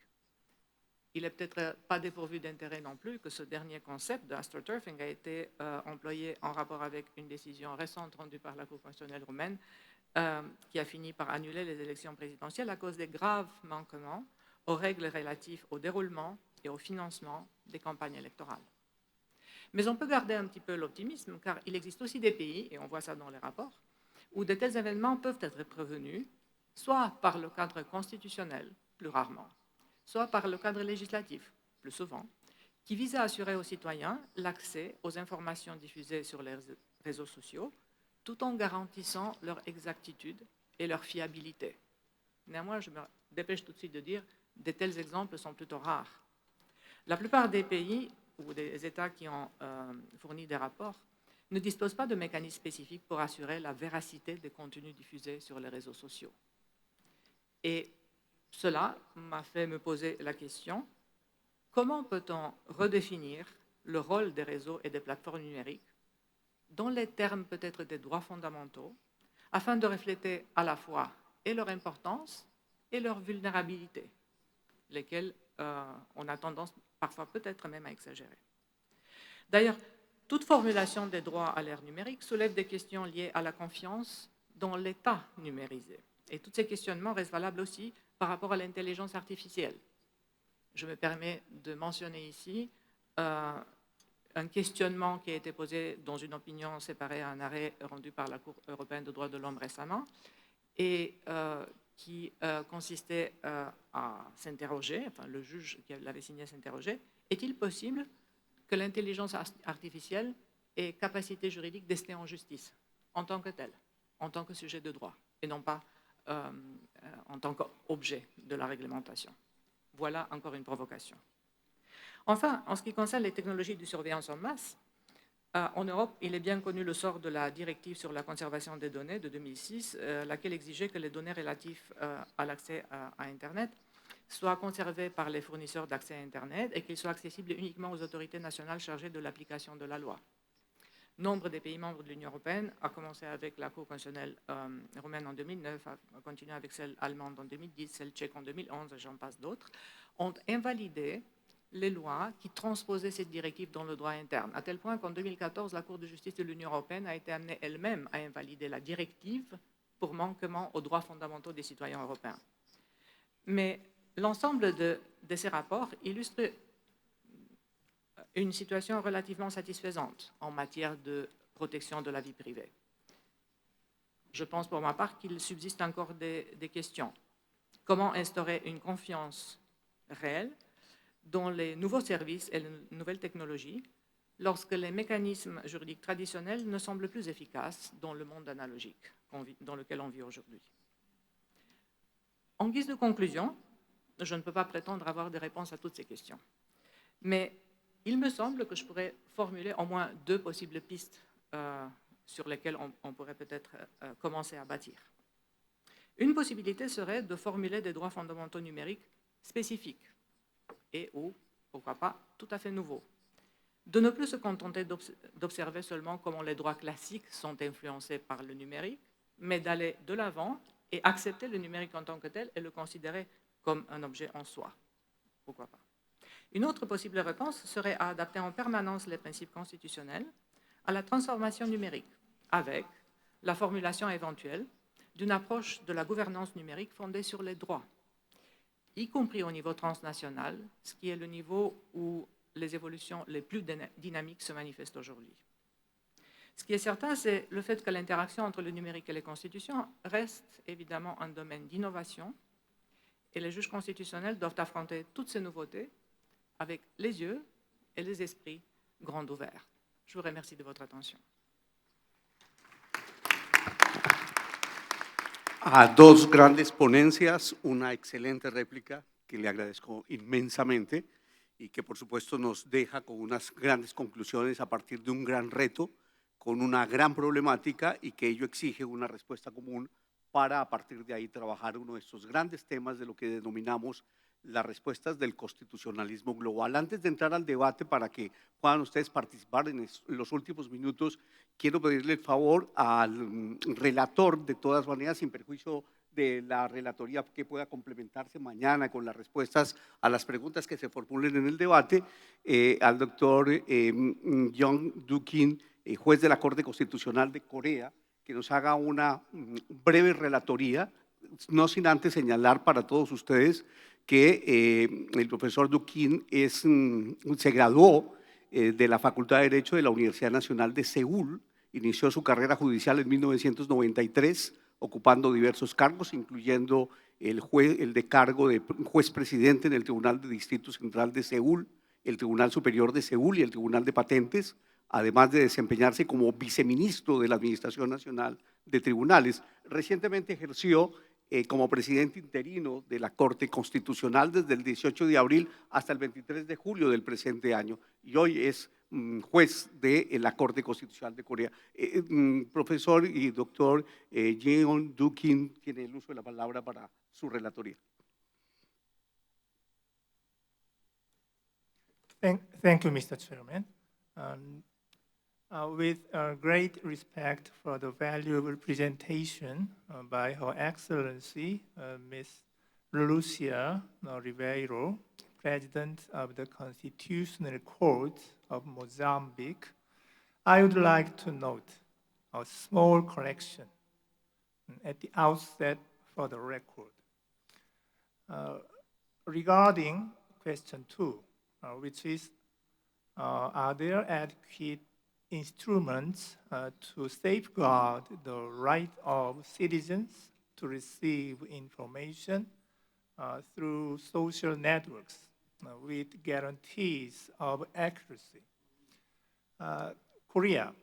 Il n'est peut-être pas dépourvu d'intérêt non plus que ce dernier concept de astroturfing a été employé en rapport avec une décision récente rendue par la Cour constitutionnelle roumaine qui a fini par annuler les élections présidentielles à cause des graves manquements aux règles relatives au déroulement et au financement des campagnes électorales. Mais on peut garder un petit peu l'optimisme, car il existe aussi des pays, et on voit ça dans les rapports, où de tels événements peuvent être prévenus, soit par le cadre constitutionnel, plus rarement, soit par le cadre législatif, plus souvent, qui vise à assurer aux citoyens l'accès aux informations diffusées sur les réseaux sociaux, tout en garantissant leur exactitude et leur fiabilité. Néanmoins, je me dépêche tout de suite de dire, de tels exemples sont plutôt rares. La plupart des pays ou des États qui ont fourni des rapports ne dispose pas de mécanismes spécifiques pour assurer la véracité des contenus diffusés sur les réseaux sociaux. Et cela m'a fait me poser la question, comment peut-on redéfinir le rôle des réseaux et des plateformes numériques dans les termes peut-être des droits fondamentaux, afin de refléter à la fois et leur importance et leur vulnérabilité, lesquelles on a tendance parfois peut-être même à exagérer. D'ailleurs, toute formulation des droits à l'ère numérique soulève des questions liées à la confiance dans l'état numérisé. Et tous ces questionnements restent valables aussi par rapport à l'intelligence artificielle. Je me permets de mentionner ici un questionnement qui a été posé dans une opinion séparée à un arrêt rendu par la Cour européenne des droits de l'homme récemment, et qui consistait à s'interroger, enfin le juge qui l'avait signé s'interrogeait, est-il possible que l'intelligence artificielle ait capacité juridique d'ester en justice en tant que telle, en tant que sujet de droit, et non pas en tant qu'objet de la réglementation. Voilà encore une provocation. Enfin, en ce qui concerne les technologies de surveillance en masse, en Europe, il est bien connu le sort de la directive sur la conservation des données de 2006, laquelle exigeait que les données relatives à l'accès à Internet soient conservées par les fournisseurs d'accès à Internet et qu'ils soient accessibles uniquement aux autorités nationales chargées de l'application de la loi. Nombre des pays membres de l'Union européenne, à commencer avec la Cour constitutionnelle roumaine en 2009, a continué avec celle allemande en 2010, celle tchèque en 2011, et j'en passe d'autres, ont invalidé les lois qui transposaient cette directive dans le droit interne, à tel point qu'en 2014, la Cour de justice de l'Union européenne a été amenée elle-même à invalider la directive pour manquement aux droits fondamentaux des citoyens européens. Mais l'ensemble de ces rapports illustre une situation relativement satisfaisante en matière de protection de la vie privée. Je pense pour ma part qu'il subsiste encore des questions. Comment instaurer une confiance réelle dans les nouveaux services et les nouvelles technologies lorsque les mécanismes juridiques traditionnels ne semblent plus efficaces dans le monde analogique dans lequel on vit aujourd'hui. En guise de conclusion, je ne peux pas prétendre avoir des réponses à toutes ces questions, mais il me semble que je pourrais formuler au moins deux possibles pistes sur lesquelles on pourrait peut-être commencer à bâtir. Une possibilité serait de formuler des droits fondamentaux numériques spécifiques et ou, pourquoi pas, tout à fait nouveaux. De ne plus se contenter d'observer seulement comment les droits classiques sont influencés par le numérique, mais d'aller de l'avant et accepter le numérique en tant que tel et le considérer comme un objet en soi. Pourquoi pas? Une autre possible réponse serait à adapter en permanence les principes constitutionnels à la transformation numérique, avec la formulation éventuelle d'une approche de la gouvernance numérique fondée sur les droits, y compris au niveau transnational, ce qui est le niveau où les évolutions les plus dynamiques se manifestent aujourd'hui. Ce qui est certain, c'est le fait que l'interaction entre le numérique et les constitutions reste évidemment un domaine d'innovation, et les juges constitutionnels doivent affronter toutes ces nouveautés avec les yeux et les esprits grands ouverts. Je vous remercie de votre attention. A dos grandes ponencias, una excelente réplica que le agradezco inmensamente y que por supuesto nos deja con unas grandes conclusiones a partir de un gran reto, con una gran problemática y que ello exige una respuesta común para a partir de ahí trabajar uno de estos grandes temas de lo que denominamos las respuestas del constitucionalismo global. Antes de entrar al debate, para que puedan ustedes participar en los últimos minutos, quiero pedirle el favor al relator, de todas maneras, sin perjuicio de la relatoría que pueda complementarse mañana con las respuestas a las preguntas que se formulen en el debate, al doctor Young Do-Kim, juez de la Corte Constitucional de Corea, que nos haga una breve relatoría, no sin antes señalar para todos ustedes que el profesor Do-Kim se graduó de la Facultad de Derecho de la Universidad Nacional de Seúl, inició su carrera judicial en 1993, ocupando diversos cargos, incluyendo el de cargo de juez presidente en el Tribunal de Distrito Central de Seúl, el Tribunal Superior de Seúl y el Tribunal de Patentes, además de desempeñarse como viceministro de la Administración Nacional de Tribunales. Recientemente ejerció como presidente interino de la Corte Constitucional desde el 18 de abril hasta el 23 de julio del presente año. Y hoy es juez de la Corte Constitucional de Corea. Profesor y doctor Jeon-do Kim tiene el uso de la palabra para su relatoría. Thank you, Mr. Chairman. With great respect for the valuable presentation by Her Excellency, Ms. Lucia Ribeiro, President of the Constitutional Court of Mozambique, I would like to note a small correction at the outset for the record. Regarding question 2, which is, are there adequate instruments to safeguard the right of citizens to receive information through social networks with guarantees of accuracy? Korea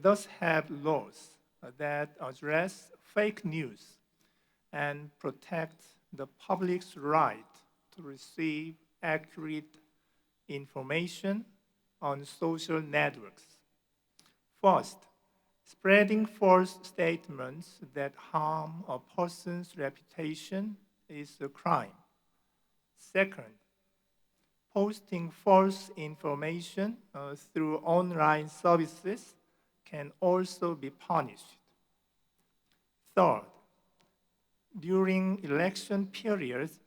does have laws that address fake news and protect the public's right to receive accurate information on social networks. First, spreading false statements that harm a person's reputation is a crime. Second, posting false information through online services can also be punished. Third, during election periods,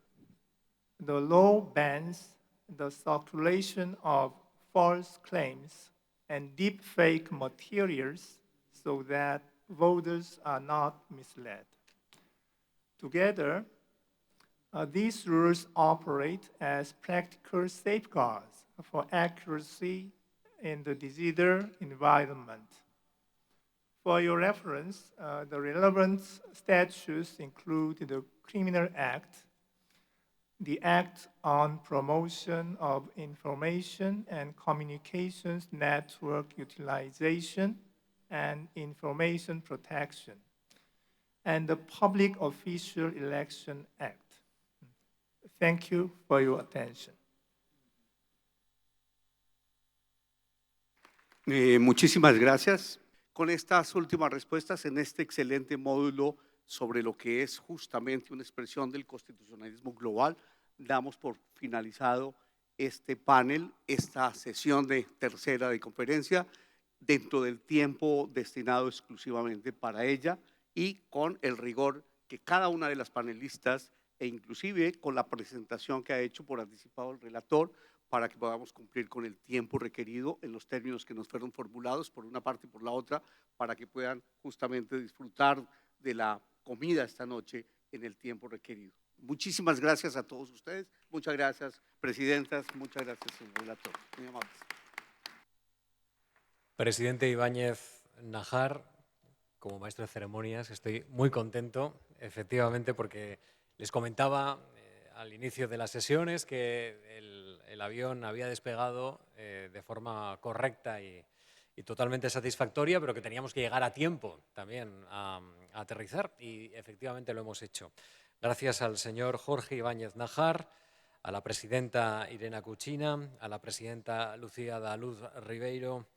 the law bans the circulation of false claims and deepfake materials so that voters are not misled. Together, these rules operate as practical safeguards for accuracy in the digital environment. For your reference, the relevant statutes include the Criminal Act, the Act on Promotion of Information and Communications Network Utilization and Information Protection, and the Public Official Election Act. Thank you for your attention. Muchísimas gracias. Con estas últimas respuestas en este excelente módulo sobre lo que es justamente una expresión del constitucionalismo global, damos por finalizado este panel, esta sesión tercera de conferencia, dentro del tiempo destinado exclusivamente para ella y con el rigor que cada una de las panelistas e inclusive con la presentación que ha hecho por anticipado el relator para que podamos cumplir con el tiempo requerido en los términos que nos fueron formulados por una parte y por la otra, para que puedan justamente disfrutar de la comida esta noche en el tiempo requerido. Muchísimas gracias a todos ustedes. Muchas gracias, presidentas. Muchas gracias, señor relator. Muy amables. Presidente Ibáñez Nájar, como maestro de ceremonias, estoy muy contento, efectivamente, porque les comentaba al inicio de las sesiones que el avión había despegado de forma correcta y totalmente satisfactoria, pero que teníamos que llegar a tiempo también a aterrizar, y efectivamente lo hemos hecho. Gracias al señor Jorge Ibáñez Nájar, a la presidenta Irene Kuchina, a la presidenta Lucía da Luz Ribeiro,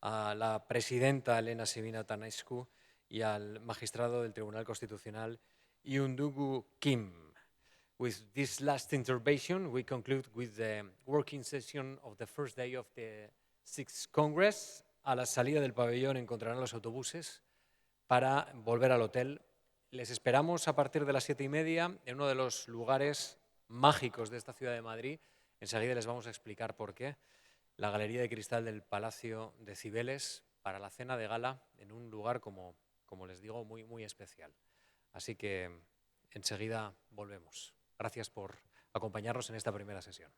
a la presidenta Elena Sivina Tanaiscu y al magistrado del Tribunal Constitucional Jeon-do Kim. With this last intervention, we conclude with the working session of the first day of the 6th Congress. A la salida del pabellón encontrarán los autobuses para volver al hotel. Les esperamos a partir de las 7:30 en uno de los lugares mágicos de esta ciudad de Madrid. Enseguida les vamos a explicar por qué. La Galería de Cristal del Palacio de Cibeles, para la cena de gala en un lugar, como les digo, muy, muy especial. Así que enseguida volvemos. Gracias por acompañarnos en esta primera sesión.